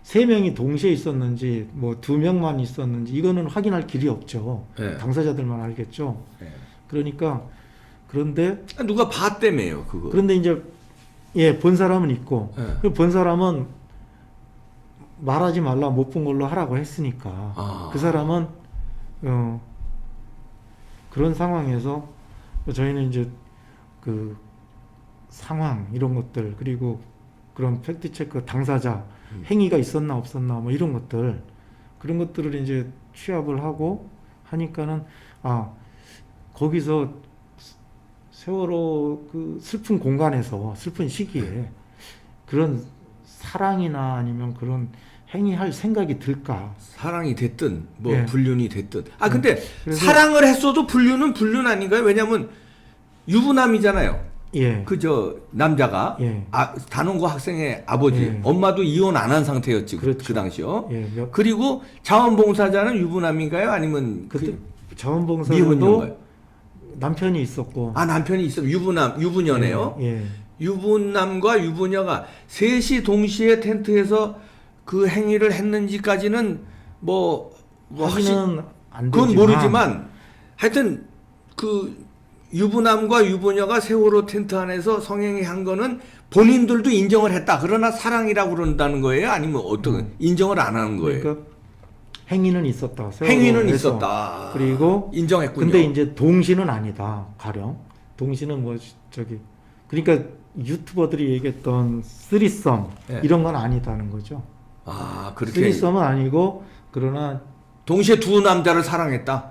세 명이 동시에 있었는지 뭐 두 명만 있었는지 이거는 확인할 길이 없죠. 예. 당사자들만 알겠죠. 예. 그러니까 그런데 누가 봤다며요, 그거. 그런데 이제 본 사람은 있고 예. 그 본 사람은 말하지 말라 못 본 걸로 하라고 했으니까 아. 그 사람은 그런 상황에서 저희는 이제 그 상황 이런 것들 그리고 그런 팩트 체크 당사자 행위가 있었나 없었나 뭐 이런 것들 그런 것들을 이제 취합을 하고 하니까는 거기서 세월호 그 슬픈 공간에서 슬픈 시기에 그런 사랑이나 아니면 그런 행위할 생각이 들까? 사랑이 됐든 뭐 예. 불륜이 됐든. 근데 그래서- 사랑을 했어도 불륜은 불륜 아닌가요? 왜냐면 유부남이잖아요. 예. 그 남자가 예. 단원고 학생의 아버지, 예. 엄마도 이혼 안 한 상태였지 그렇죠. 그 당시요. 예. 그리고 자원봉사자는 유부남인가요? 아니면 그때 그 자원봉사자도 미혼인가요? 남편이 있었고 남편이 있어 유부녀네요. 예. 유부남과 유부녀가 셋이 동시에 텐트에서 그 행위를 했는지까지는 뭐 확실 확인은 안 되지만 그건 모르지만 하여튼 그 유부남과 유부녀가 세월호 텐트 안에서 성행위 한 거는 본인들도 인정을 했다. 그러나 사랑이라고 그런다는 거예요? 아니면 어떤 인정을 안 하는 거예요? 그러니까 행위는 있었다. 행위는 세월호에서. 있었다. 그리고 인정했군요. 근데 이제 동시는 아니다. 가령 동시는 뭐 그러니까 유튜버들이 얘기했던 쓰리썸 예. 이런 건 아니다는 거죠. 그렇게 쓰리썸은 아니고 그러나 동시에 두 남자를 사랑했다.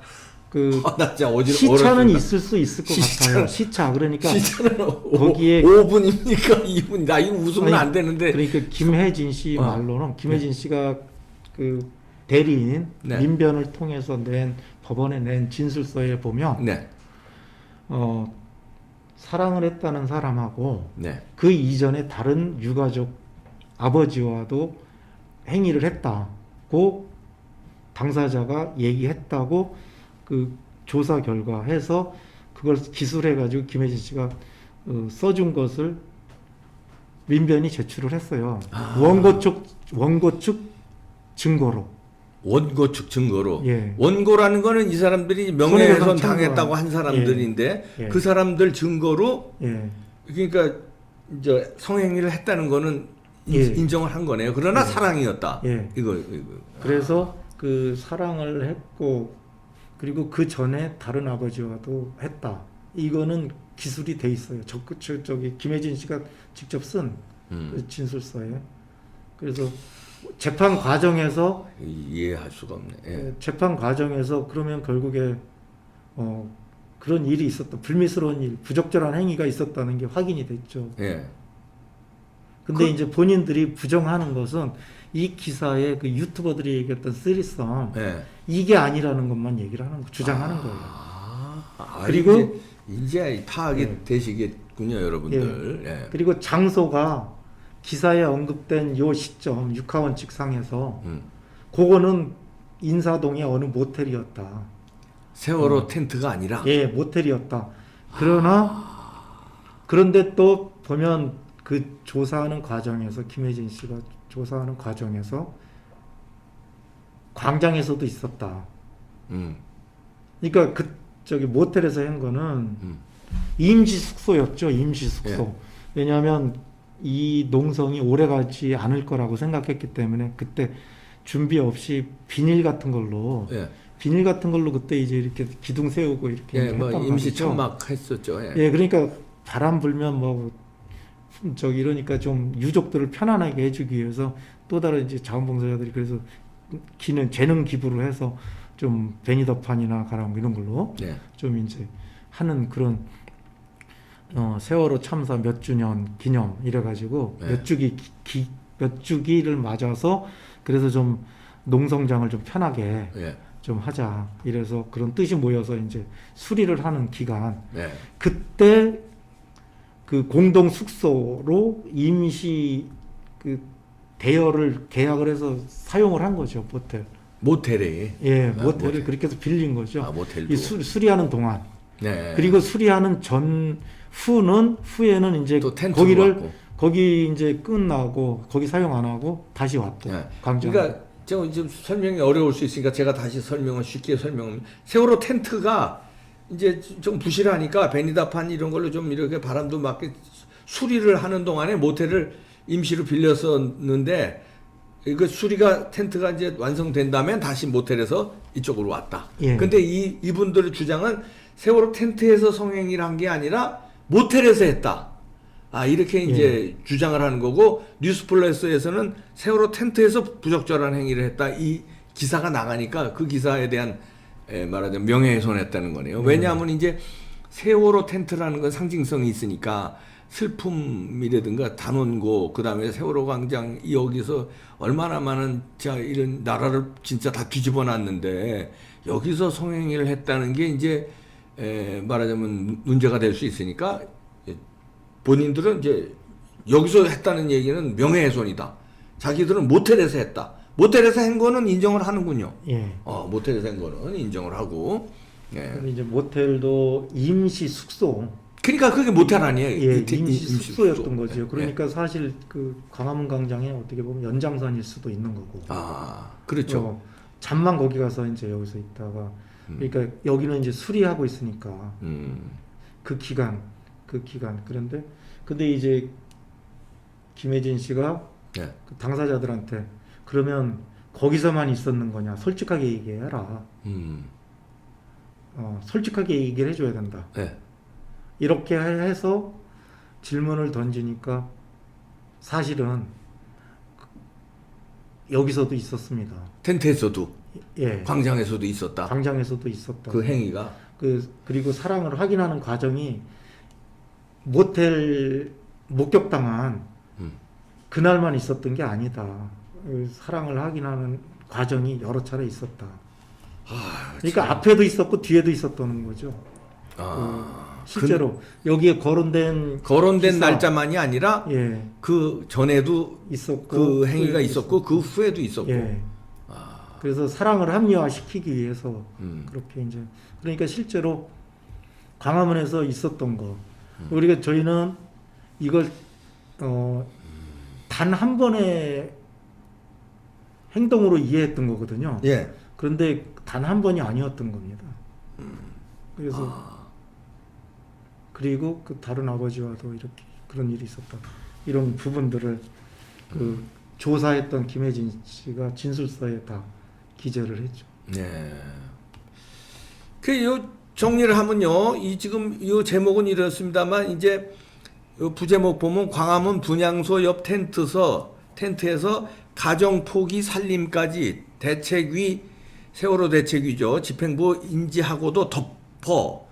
그 나 진짜 시차는 있을 수 있을 것 시차는- 같아요. 시차 그러니까 시차는 거기에 5분입니까? 2분? 나 이거 웃으면 아니, 안 되는데. 그러니까 김혜진 씨 말로는 김혜진 씨가 그 대리인 네. 민변을 통해서 법원에 낸 진술서에 보면 네. 사랑을 했다는 사람하고 네. 그 이전에 다른 유가족 아버지와도 행위를 했다고 당사자가 얘기했다고 그 조사 결과 해서 그걸 기술해 가지고 김혜진 씨가 써준 것을 민변이 제출을 했어요. 원고 측 증거로. 원고 측 증거로. 예. 원고라는 거는 이 사람들이 명예훼손 손해배상 당했다고 청구한- 한 사람들인데 예. 그 사람들 증거로 예. 그러니까 이제 성행위를 했다는 거는 예. 인정을 한 거네요. 그러나 사랑이었다. 예. 이거. 그래서 그 사랑을 했고 그리고 그 전에 다른 아버지와도 했다. 이거는 기술이 돼 있어요. 저기 김혜진 씨가 직접 쓴 그 진술서에. 그래서 재판 과정에서 이해할 수가 없네. 예. 재판 과정에서 그러면 결국에 그런 일이 있었다. 불미스러운 일, 부적절한 행위가 있었다는 게 확인이 됐죠. 예. 근데 이제 본인들이 부정하는 것은 이 기사에 그 유튜버들이 얘기했던 쓰리썸 예. 이게 아니라는 것만 얘기를 하는 거, 주장하는 거예요. 그리고 이제 파악이 예. 되시겠군요, 여러분들. 예. 그리고 장소가 기사에 언급된 요 시점 육하원칙 상에서 그거는 인사동의 어느 모텔이었다. 세월호 텐트가 아니라. 예, 모텔이었다. 그런데 또 보면 그 조사하는 과정에서 김혜진 씨가 조사하는 과정에서 광장에서도 있었다. 그러니까 그 저기 모텔에서 한 거는 임시 숙소였죠. 임시 숙소. 예. 왜냐하면 이 농성이 오래가지 않을 거라고 생각했기 때문에 그때 준비 없이 비닐 같은 걸로 예. 그때 이제 이렇게 기둥 세우고 이렇게 예, 뭐 했단 임시 말이죠. 천막 했었죠. 예. 예, 그러니까 바람 불면 뭐 저기 이러니까 좀 유족들을 편안하게 해주기 위해서 또 다른 이제 자원봉사자들이 그래서 재능 기부를 해서 좀 베니더판이나 가랑 이런 걸로 예. 좀 이제 하는 그런 세월호 참사 몇 주년 기념 이래가지고 네. 몇 주기를 맞아서 그래서 좀 농성장을 좀 편하게 예. 좀 하자 이래서 그런 뜻이 모여서 이제 수리를 하는 기간 예. 그때 그 공동 숙소로 임시 그 대여를 계약을 해서 사용을 한 거죠 모텔. 모텔이. 예, 아, 모텔을 모텔. 그렇게 해서 빌린 거죠. 아, 모텔도. 이 수리하는 동안. 네. 그리고 수리하는 후에는 이제 또 텐트도 거기를 왔고. 거기 이제 끝나고 거기 사용 안 하고 다시 왔고 예. 광장. 그러니까 제가 지금 설명이 어려울 수 있으니까 제가 다시 설명을 쉽게 설명을. 세월호 텐트가 이제 좀 부실하니까 베니다판 이런 걸로 좀 이렇게 바람도 맞게 수리를 하는 동안에 모텔을 임시로 빌렸었는데 그 수리가 텐트가 이제 완성된다면 다시 모텔에서 이쪽으로 왔다. 예. 근데 이분들의 주장은 세월호 텐트에서 성행위를 한 게 아니라 모텔에서 했다. 아, 이렇게 이제 주장을 하는 거고 뉴스플러스에서는 세월호 텐트에서 부적절한 행위를 했다. 이 기사가 나가니까 그 기사에 대한 말하자면 명예훼손했다는 거네요. 왜냐하면 이제 세월호 텐트라는 건 상징성이 있으니까 슬픔이라든가 단원고 그다음에 세월호 광장 여기서 얼마나 많은 이런 나라를 진짜 다 뒤집어 놨는데 여기서 성행위를 했다는 게 이제 말하자면 문제가 될 수 있으니까 본인들은 이제 여기서 했다는 얘기는 명예훼손이다. 자기들은 모텔에서 했다. 모텔에서 한 거는 인정을 하는군요. 예. 모텔에서 한 거는 인정을 하고. 예. 근데 이제 모텔도 임시 숙소. 그러니까 그게 모텔 아니에요? 예, 임시 숙소였던 숙소. 거죠. 예. 그러니까 사실 그 광화문 광장에 어떻게 보면 연장선일 수도 있는 거고. 그렇죠. 잠만 거기 가서 이제 여기서 있다가 그러니까 여기는 이제 수리하고 있으니까 그 기간 그런데 근데 이제 김혜진 씨가 예. 그 당사자들한테 그러면 거기서만 있었는 거냐 솔직하게 얘기해라. 솔직하게 얘기를 해줘야 된다. 예. 이렇게 해서 질문을 던지니까 사실은 여기서도 있었습니다. 텐트에서도 예. 광장에서도 있었다. 광장에서도 있었다. 그 행위가. 그리고 사랑을 확인하는 과정이 모텔 목격당한 그날만 있었던 게 아니다. 사랑을 확인하는 과정이 여러 차례 있었다. 그러니까 앞에도 있었고 뒤에도 있었다는 거죠. 실제로 여기에 거론된 기사, 날짜만이 아니라 예, 그 전에도 있었고 그 행위가 있었고 그 후에도 있었고. 예. 그래서 사랑을 합리화시키기 위해서 그렇게 이제 그러니까 실제로 광화문에서 있었던 거 우리가 저희는 이걸 단 한 번의 행동으로 이해했던 거거든요. 예. 그런데 단 한 번이 아니었던 겁니다. 그래서 그리고 그 다른 아버지와도 이렇게 그런 일이 있었다. 이런 부분들을 그 조사했던 김혜진 씨가 진술서에 다 기재를 했죠. 네. 요 정리를 하면요, 지금 이 제목은 이렇습니다만 이제 요 부제목 보면 광화문 분향소 옆 텐트에서 가정 포기 살림까지 대책위 세월호 대책위죠 집행부 인지하고도 덮어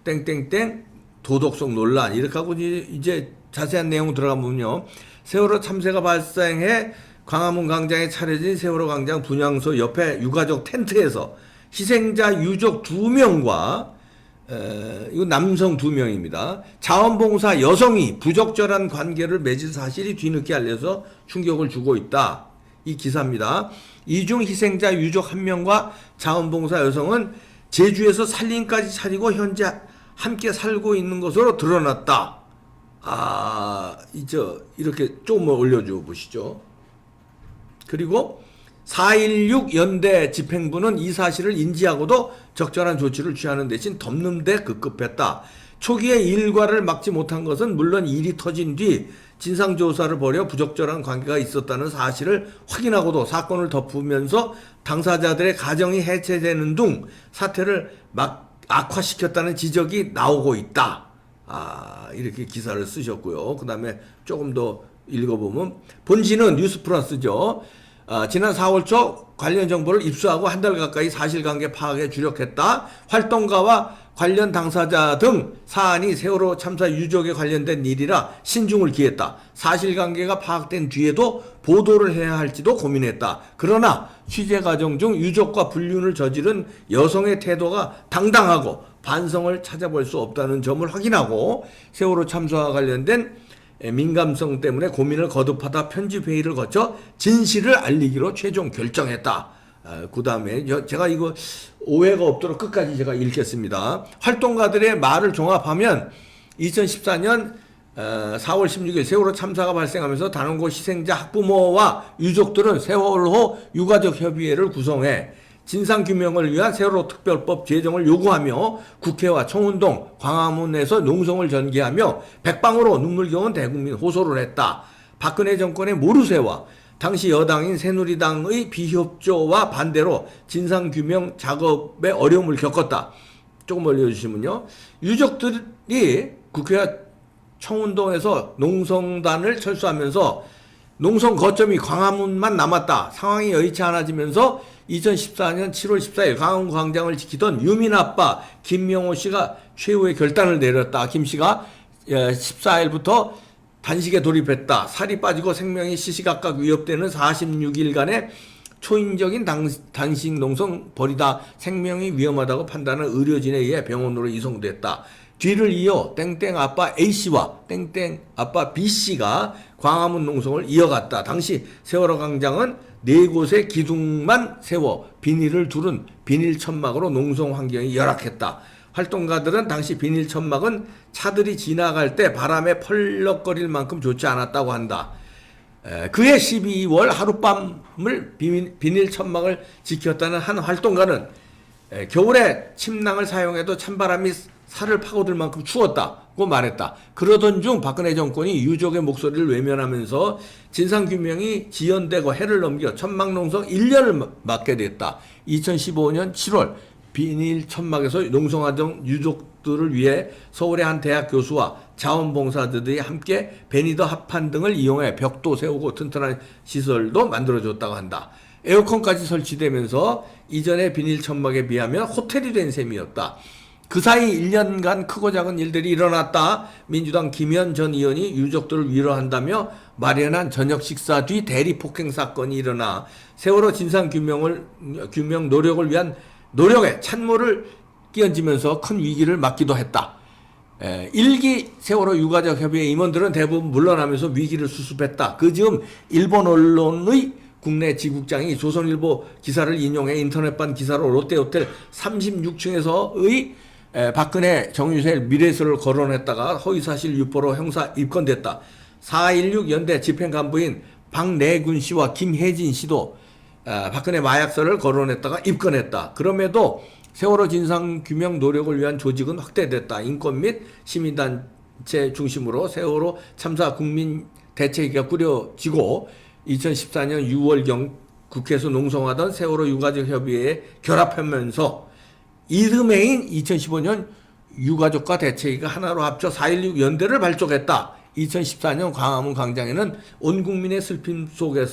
땡땡땡 도덕성 논란 이렇게 하고 이제 자세한 내용 들어가면요. 세월호 참사가 발생해 광화문 광장에 차려진 세월호 광장 분향소 옆에 유가족 텐트에서 희생자 유족 2명과 이거 남성 2명입니다. 자원봉사 여성이 부적절한 관계를 맺은 사실이 뒤늦게 알려서 충격을 주고 있다. 이 기사입니다. 이중 희생자 유족 1명과 자원봉사 여성은 제주에서 살림까지 차리고 현재 함께 살고 있는 것으로 드러났다. 이렇게 조금 올려줘 보시죠. 그리고 4.16 연대 집행부는 이 사실을 인지하고도 적절한 조치를 취하는 대신 덮는 데 급급했다. 초기에 일과를 막지 못한 것은 물론 일이 터진 뒤 진상조사를 벌여 부적절한 관계가 있었다는 사실을 확인하고도 사건을 덮으면서 당사자들의 가정이 해체되는 등 사태를 악화시켰다는 지적이 나오고 있다. 이렇게 기사를 쓰셨고요. 그 다음에 조금 더 읽어보면 본지는 뉴스플러스죠. 지난 4월 초 관련 정보를 입수하고 한 달 가까이 사실관계 파악에 주력했다. 활동가와 관련 당사자 등 사안이 세월호 참사 유족에 관련된 일이라 신중을 기했다. 사실관계가 파악된 뒤에도 보도를 해야 할지도 고민했다. 그러나 취재 과정 중 유족과 불륜을 저지른 여성의 태도가 당당하고 반성을 찾아볼 수 없다는 점을 확인하고 세월호 참사와 관련된 민감성 때문에 고민을 거듭하다 편집회의를 거쳐 진실을 알리기로 최종 결정했다. 그 다음에 제가 이거 오해가 없도록 끝까지 제가 읽겠습니다. 활동가들의 말을 종합하면 2014년 4월 16일 세월호 참사가 발생하면서 단원고 희생자 학부모와 유족들은 세월호 유가족 협의회를 구성해 진상규명을 위한 세월호 특별법 제정을 요구하며 국회와 청운동, 광화문에서 농성을 전개하며 백방으로 눈물겨운 대국민 호소를 했다. 박근혜 정권의 모르쇠와 당시 여당인 새누리당의 비협조와 반대로 진상규명 작업에 어려움을 겪었다. 조금 올려주시면요. 유족들이 국회와 청운동에서 농성단을 철수하면서 농성 거점이 광화문만 남았다. 상황이 여의치 않아지면서 2014년 7월 14일 광화문 광장을 지키던 유민 아빠 김명호 씨가 최후의 결단을 내렸다. 김 씨가 14일부터 단식에 돌입했다. 살이 빠지고 생명이 시시각각 위협되는 46일간의 초인적인 단식 농성 벌이다 생명이 위험하다고 판단한 의료진에 의해 병원으로 이송됐다. 뒤를 이어 땡땡 아빠 A씨와 땡땡 아빠 B씨가 광화문 농성을 이어갔다. 당시 세월호 광장은 4곳의 기둥만 세워 비닐을 두른 비닐 천막으로 농성 환경이 열악했다. 활동가들은 당시 비닐 천막은 차들이 지나갈 때 바람에 펄럭거릴 만큼 좋지 않았다고 한다. 그해 12월 하룻밤을 비닐 천막을 지켰다는 한 활동가는 겨울에 침낭을 사용해도 찬바람이 살을 파고들 만큼 추웠다고 말했다. 그러던 중 박근혜 정권이 유족의 목소리를 외면하면서 진상규명이 지연되고 해를 넘겨 천막농성 1년을 맞게 됐다. 2015년 7월 비닐 천막에서 농성하던 유족들을 위해 서울의 한 대학 교수와 자원봉사자들이 함께 베니더 합판 등을 이용해 벽도 세우고 튼튼한 시설도 만들어줬다고 한다. 에어컨까지 설치되면서 이전의 비닐 천막에 비하면 호텔이 된 셈이었다. 그 사이 1년간 크고 작은 일들이 일어났다. 민주당 김현 전 의원이 유족들을 위로한다며 마련한 저녁 식사 뒤 대리 폭행 사건이 일어나 세월호 진상규명 노력을 위한 노력에 찬물을 끼얹으면서 큰 위기를 맞기도 했다. 1기 세월호 유가족 협의회 임원들은 대부분 물러나면서 위기를 수습했다. 그 즈음 일본 언론의 국내 지국장이 조선일보 기사를 인용해 인터넷판 기사로 롯데호텔 36층에서의 박근혜 정유세 미래서를 거론했다가 허위사실 유포로 형사 입건됐다. 4.16 연대 집행간부인 박내군 씨와 김혜진 씨도 박근혜 마약서를 거론했다가 입건했다. 그럼에도 세월호 진상규명 노력을 위한 조직은 확대됐다. 인권 및 시민단체 중심으로 세월호 참사 국민대책위가 꾸려지고 2014년 6월경 국회에서 농성하던 세월호 유가족 협의회에 결합하면서 이듬해인 2015년 유가족과 대책위가 하나로 합쳐 4.16 연대를 발족했다. 2014년 광화문 광장에는 온 국민의 슬픔 속에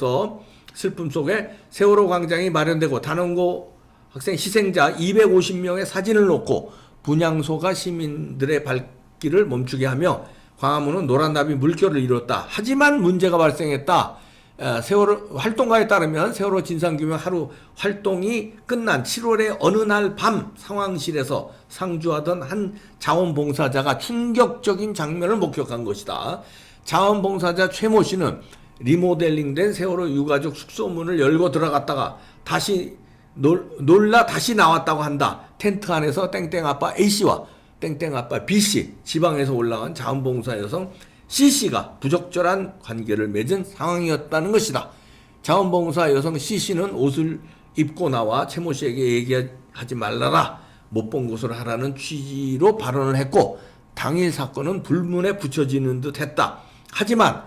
세월호 광장이 마련되고 단원고 학생 희생자 250명의 사진을 놓고 분향소가 시민들의 발길을 멈추게 하며 광화문은 노란나비 물결을 이뤘다. 하지만 문제가 발생했다. 세월호 활동가에 따르면 세월호 진상규명 하루 활동이 끝난 7월의 어느 날 밤 상황실에서 상주하던 한 자원봉사자가 충격적인 장면을 목격한 것이다. 자원봉사자 최모 씨는 리모델링된 세월호 유가족 숙소문을 열고 들어갔다가 다시 놀라 다시 나왔다고 한다. 텐트 안에서 땡땡 아빠 A씨와 땡땡 아빠 B씨, 지방에서 올라간 자원봉사 여성 C씨가 부적절한 관계를 맺은 상황이었다는 것이다. 자원봉사 여성 C씨는 옷을 입고 나와 최모 씨에게 얘기하지 말라라, 못 본 것으로 하라는 취지로 발언을 했고 당일 사건은 불문에 붙여지는 듯 했다. 하지만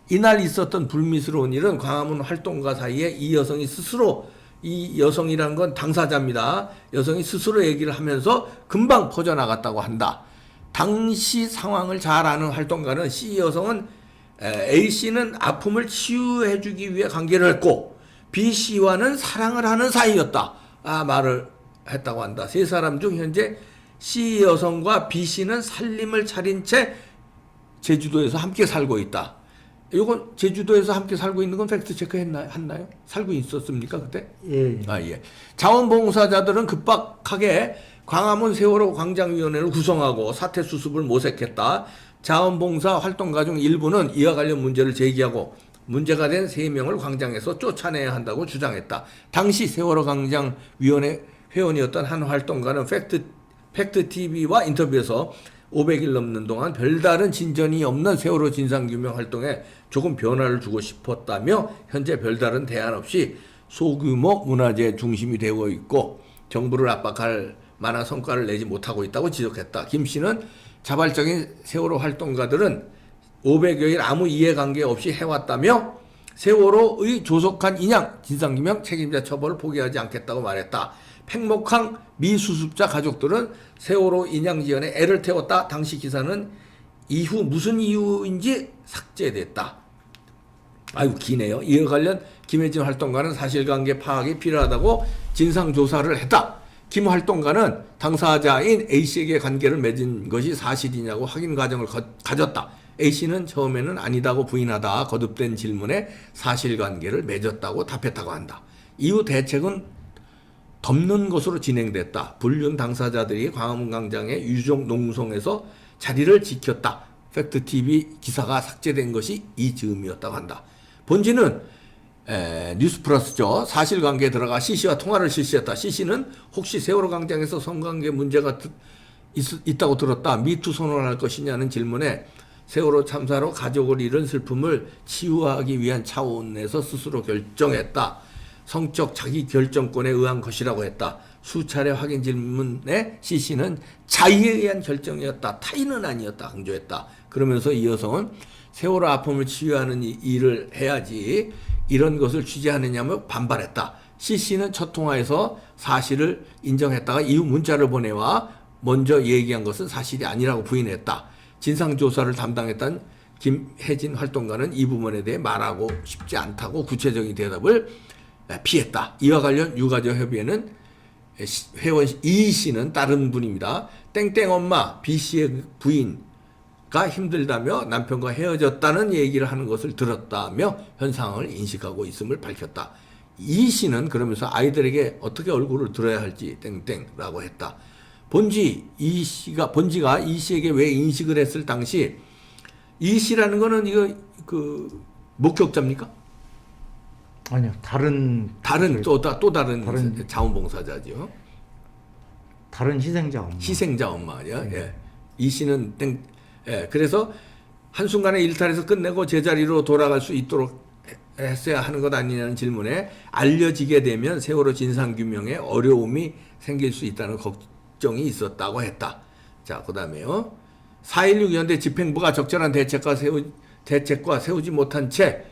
이날 있었던 불미스러운 일은 광화문 활동가 사이에 이 여성이 스스로, 이 여성이라는 건 당사자입니다. 여성이 스스로 얘기를 하면서 금방 퍼져나갔다고 한다. 당시 상황을 잘 아는 활동가는 C 여성은 A씨는 아픔을 치유해주기 위해 관계를 했고 B씨와는 사랑을 하는 사이였다. 말을 했다고 한다. 세 사람 중 현재 C 여성과 B씨는 살림을 차린 채 제주도에서 함께 살고 있다. 이건 제주도에서 함께 살고 있는 건 팩트 체크 했나요? 살고 있었습니까 그때? 예. 예. 자원봉사자들은 급박하게 광화문 세월호 광장위원회를 구성하고 사태 수습을 모색했다. 자원봉사 활동가 중 일부는 이와 관련 문제를 제기하고 문제가 된 3명을 광장에서 쫓아내야 한다고 주장했다. 당시 세월호 광장위원회 회원이었던 한 활동가는 팩트TV와 인터뷰에서 500일 넘는 동안 별다른 진전이 없는 세월호 진상규명 활동에 조금 변화를 주고 싶었다며 현재 별다른 대안 없이 소규모 문화재 중심이 되고 있고 정부를 압박할 만한 성과를 내지 못하고 있다고 지적했다. 김 씨는 자발적인 세월호 활동가들은 500여일 아무 이해관계 없이 해왔다며 세월호의 조속한 인양, 진상규명, 책임자 처벌을 포기하지 않겠다고 말했다. 팽목항 미수습자 가족들은 세월호 인양 지연에 애를 태웠다. 당시 기사는 이후 무슨 이유인지 삭제됐다. 아이고 기네요. 이와 관련 김혜진 활동가는 사실관계 파악이 필요하다고 진상조사를 했다. 김 활동가는 당사자인 A씨에게 관계를 맺은 것이 사실이냐고 확인 과정을 가졌다. A씨는 처음에는 아니다고 부인하다 거듭된 질문에 사실관계를 맺었다고 답했다고 한다. 이후 대책은 덮는 것으로 진행됐다. 불륜 당사자들이 광화문 광장의 유족 농성에서 자리를 지켰다. 팩트TV 기사가 삭제된 것이 이 즈음이었다고 한다. 본지는 뉴스플러스죠. 사실관계에 들어가 C씨와 통화를 실시했다. C씨는 혹시 세월호 광장에서 성관계 문제가 있다고 들었다. 미투 선언할 것이냐는 질문에 세월호 참사로 가족을 잃은 슬픔을 치유하기 위한 차원에서 스스로 결정했다. 성적 자기 결정권에 의한 것이라고 했다. 수차례 확인 질문에 C씨는 자의에 의한 결정이었다. 타인은 아니었다. 강조했다. 그러면서 이 여성은 세월호 아픔을 치유하는 일을 해야지 이런 것을 취재하느냐며 반발했다. C씨는 첫 통화에서 사실을 인정했다가 이후 문자를 보내와 먼저 얘기한 것은 사실이 아니라고 부인했다. 진상조사를 담당했던 김혜진 활동가는 이 부분에 대해 말하고 싶지 않다고 구체적인 대답을 피했다. 이와 관련 유가족 협의회는 회원 E씨는 다른 분입니다. 땡땡 엄마 B씨의 부인가 힘들다며 남편과 헤어졌다는 얘기를 하는 것을 들었다며 현상을 인식하고 있음을 밝혔다. E씨는 그러면서 아이들에게 어떻게 얼굴을 들어야 할지 땡땡라고 했다. 본지가 E씨에게 왜 인식을 했을 당시 E씨라는 거는 이거 목격자입니까? 아니요, 다른 또 다른 자원봉사자죠. 다른 희생자 엄마. 희생자 엄마야. 예. 이 씨는 그래서 한순간에 일탈해서 끝내고 제자리로 돌아갈 수 있도록 했어야 하는 것 아니냐는 질문에 알려지게 되면 세월호 진상규명에 어려움이 생길 수 있다는 걱정이 있었다고 했다. 자, 그 다음에요. 4.16 연대 집행부가 적절한 대책과 세우지 못한 채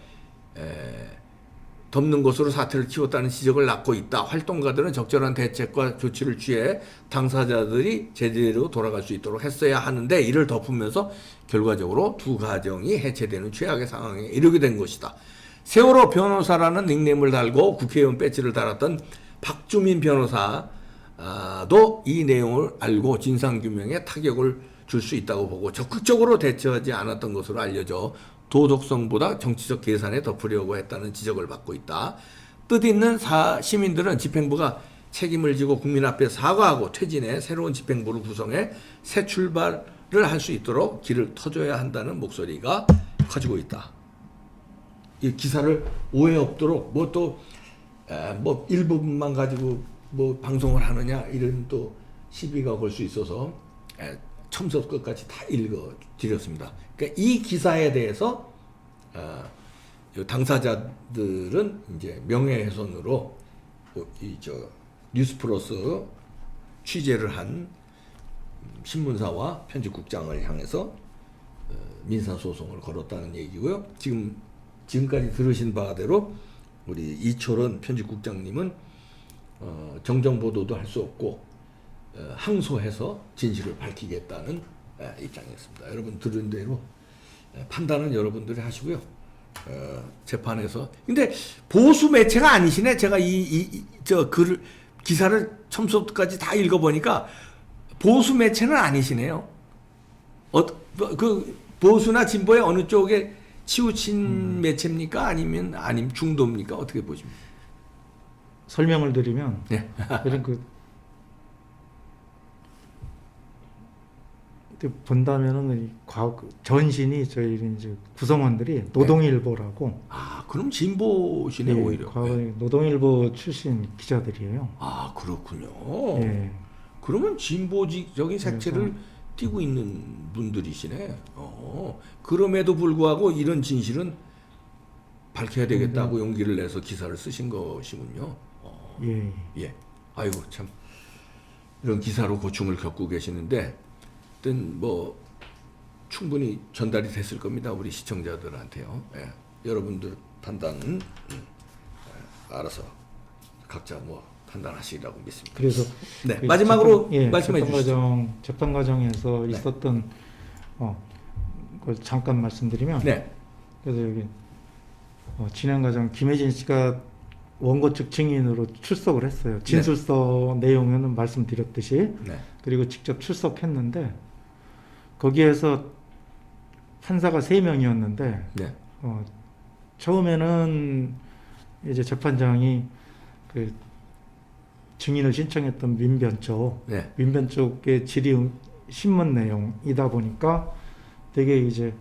덮는 것으로 사태를 키웠다는 지적을 낳고 있다. 활동가들은 적절한 대책과 조치를 취해 당사자들이 제대로 돌아갈 수 있도록 했어야 하는데 이를 덮으면서 결과적으로 두 가정이 해체되는 최악의 상황에 이르게 된 것이다. 세월호 변호사라는 닉네임을 달고 국회의원 배지를 달았던 박주민 변호사 이 내용을 알고 진상규명에 타격을 줄 수 있다고 보고 적극적으로 대처하지 않았던 것으로 알려져 도덕성보다 정치적 계산에 덮으려고 했다는 지적을 받고 있다. 뜻있는 시민들은 집행부가 책임을 지고 국민 앞에 사과하고 퇴진해 새로운 집행부를 구성해 새 출발을 할 수 있도록 길을 터줘야 한다는 목소리가 커지고 있다. 이 기사를 오해 없도록 뭐 일부분만 가지고 뭐 방송을 하느냐 이런 또 시비가 걸 수 있어서 처음부터 끝까지 다 읽어 드렸습니다. 그러니까 이 기사에 대해서 당사자들은 이제 명예훼손으로 뉴스플러스 취재를 한 신문사와 편집국장을 향해서 민사소송을 걸었다는 얘기고요. 지금까지 들으신 바대로 우리 이철원 편집국장님은 정정보도도 할 수 없고 항소해서 진실을 밝히겠다는 입장이었습니다. 여러분 들은 대로 판단은 여러분들이 하시고요. 재판에서 근데 보수 매체가 아니시네. 제가 저 기사를 처음부터까지 다 읽어보니까 보수 매체는 아니시네요. 그 보수나 진보의 어느 쪽에 치우친 매체입니까? 아니면 중도입니까? 어떻게 보십니까? 설명을 드리면 네. 그런 본다면은 전신이 저희 이제 구성원들이 노동일보라고. 그럼 진보시네 예, 오히려. 과거에 노동일보 출신 기자들이에요. 그렇군요. 예. 그러면 진보적인 색채를 띠고 있는 분들이시네. 그럼에도 불구하고 이런 진실은 밝혀야 되겠다고 용기를 내서 기사를 쓰신 것이군요. 예. 아이고 참 이런 기사로 고충을 겪고 계시는데, 하여튼 뭐 충분히 전달이 됐을 겁니다. 우리 시청자들한테요. 여러분들 판단은 알아서 각자 뭐 판단하시리라고 믿습니다. 그래서 네, 마지막으로 말씀해 재판 주시죠. 재판 과정에서 있었던 그걸 잠깐 말씀드리면, 그래서 여기 진행 과정 김혜진 씨가 원고 측 증인으로 출석을 했어요. 진술서 내용은 말씀드렸듯이. 그리고 직접 출석했는데 거기에서 판사가 3명이었는데 처음에는 이제 재판장이 그 증인을 신청했던 민변 쪽의 질의 신문 내용이다 보니까 되게 이제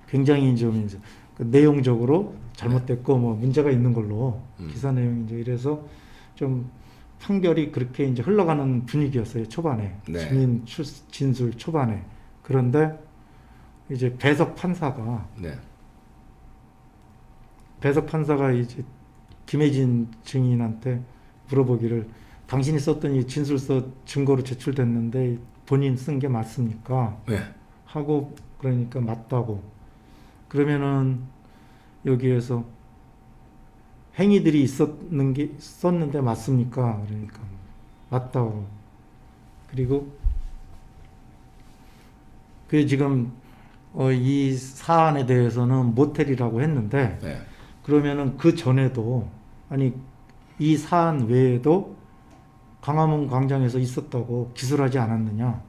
굉장히 좀 이제 그 내용적으로 잘못됐고 뭐 문제가 있는 걸로 기사 내용이 이제 이래서 좀 판결이 그렇게 이제 흘러가는 분위기였어요. 초반에 증인 진술 초반에. 그런데 이제 배석 판사가 이제 김혜진 증인한테 물어보기를, 당신이 썼던 이 진술서 증거로 제출됐는데 본인 쓴 게 맞습니까? 하고, 그러니까 맞다고. 그러면은 여기에서 행위들이 썼는데 맞습니까? 그러니까 맞다고. 그리고 그 지금 이 사안에 대해서는 모텔이라고 했는데 그러면은 그 전에도, 아니 이 사안 외에도 광화문 광장에서 있었다고 기술하지 않았느냐?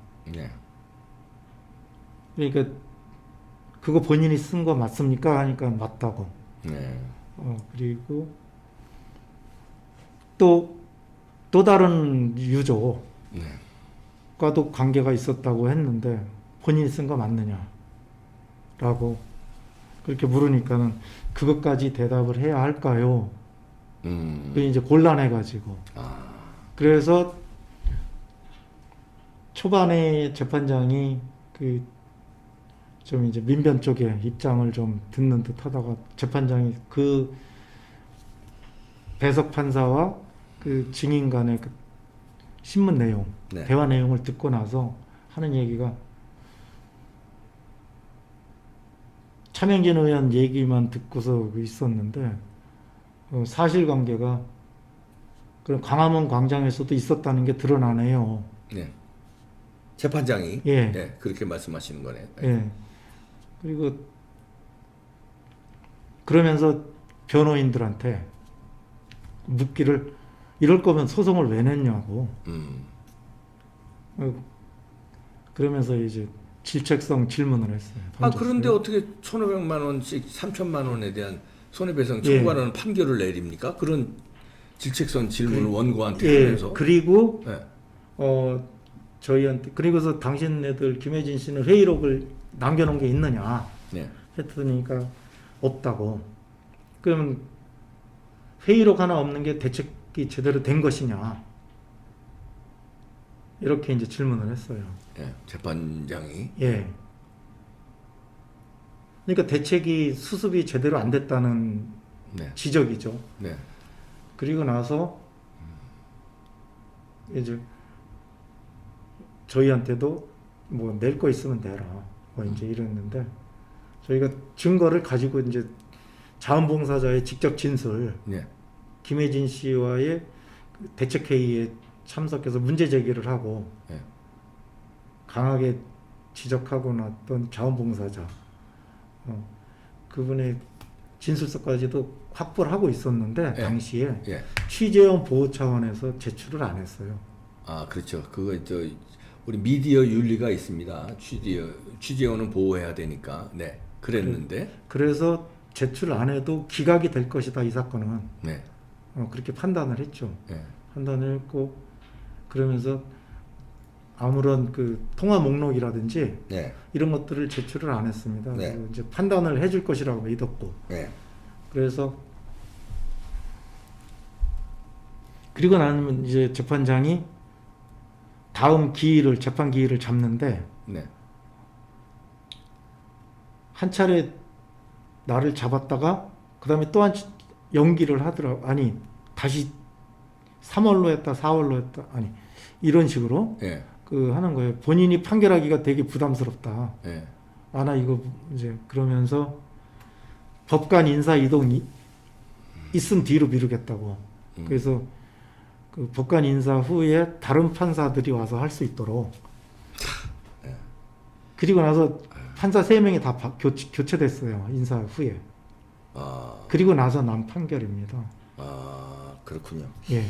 그러니까 그거 본인이 쓴 거 맞습니까? 하니까 맞다고. 그리고 또 다른 유족과도 관계가 있었다고 했는데 본인이 쓴 거 맞느냐? 라고 그렇게 물으니까는 그것까지 대답을 해야 할까요? 그 이제 곤란해가지고. 그래서 초반에 재판장이 좀 이제 민변 쪽의 입장을 좀 듣는 듯 하다가 재판장이 그 배석 판사와 그 증인 간의 그 신문 내용, 대화 내용을 듣고 나서 하는 얘기가, 차명진 의원 얘기만 듣고서 있었는데 사실관계가 그런 광화문 광장에서도 있었다는 게 드러나네요. 재판장이 그렇게 말씀하시는 거네. 그리고 그러면서 변호인들한테 묻기를, 이럴 거면 소송을 왜 냈냐고. 그러면서 이제 질책성 질문을 했어요. 아 던졌어요. 그런데 어떻게 1,500만 원씩 3천만 원에 대한 손해배상 예. 청구하는 판결을 내립니까? 그런 질책성 질문을 원고한테 예. 하면서. 그리고 네. 저희한테 그리고서 당신네들 김혜진 씨는 회의록을 남겨놓은 게 있느냐 네. 했으니까 없다고. 그러면 회의록 하나 없는 게 대책이 제대로 된 것이냐 이렇게 이제 질문을 했어요. 예. 재판장이. 예. 그러니까 대책이 수습이 제대로 안 됐다는 네. 지적이죠. 네. 그리고 나서 이제 저희한테도 뭐 낼 거 있으면 내라 뭐 이제 이랬는데 저희가 증거를 가지고 이제 자원봉사자의 직접 진술, 네. 김혜진 씨와의 그 대책회의에 참석해서 문제 제기를 하고 네. 강하게 지적하고 났던 자원봉사자 그분의 진술서까지도 확보를 하고 있었는데 예. 당시에 예. 취재원 보호 차원에서 제출을 안 했어요. 아 그렇죠. 그거 우리 미디어 윤리가 있습니다. 취재원은 보호해야 되니까. 네. 그랬는데. 그래서 제출 안 해도 기각이 될 것이다 이 사건은. 네. 그렇게 판단을 했죠. 네. 판단을 했고 그러면서 아무런 그 통화 목록이라든지 네. 이런 것들을 제출을 안 했습니다. 네. 그리고 이제 판단을 해줄 것이라고 믿었고 네. 그래서 그리고 나면 이제 재판장이 다음 재판 기일을 잡는데 네. 한 차례 나를 잡았다가 그 다음에 또 한 연기를 하더라고. 아니 다시 3월로 했다 4월로 했다 아니 이런 식으로 네. 그 하는 거예요. 본인이 판결하기가 되게 부담스럽다. 네. 아 나 이거 이제 그러면서 법관 인사 이동이 있음 뒤로 미루겠다고. 그래서 그 법관 인사 후에 다른 판사들이 와서 할 수 있도록. 그리고 나서 판사 3명이 다 교체됐어요. 인사 후에. 아. 그리고 나서 난 판결입니다. 아 그렇군요. 예.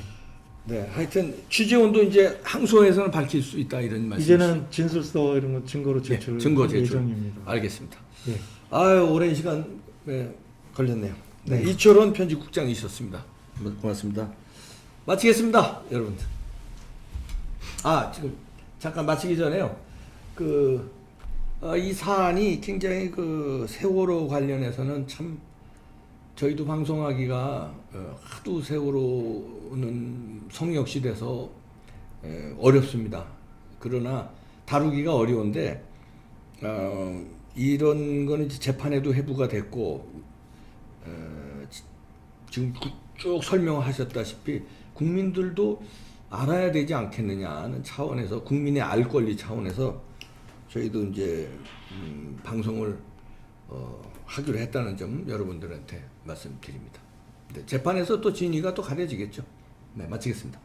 네. 하여튼 취재원도 이제 항소에서는 밝힐 수 있다 이런 말씀이시죠? 이제는 진술서 이런 거 증거로 제출 네, 증거 제출. 예정입니다. 알겠습니다. 예. 아유 오랜 시간 걸렸네요. 네. 네. 이철원 편집국장이셨습니다. 고맙습니다. 마치겠습니다, 여러분들. 아 지금 잠깐 마치기 전에요. 이 사안이 굉장히 그 세월호 관련해서는 참 저희도 방송하기가 하도 세월호는 성역시돼서 어렵습니다. 그러나 다루기가 어려운데 이런 거는 이제 재판에도 회부가 됐고 지금 쭉 설명하셨다시피 국민들도 알아야 되지 않겠느냐는 차원에서 국민의 알 권리 차원에서 저희도 이제 방송을 하기로 했다는 점 여러분들한테 말씀드립니다. 네, 재판에서 또 진위가 또 가려지겠죠. 네, 마치겠습니다.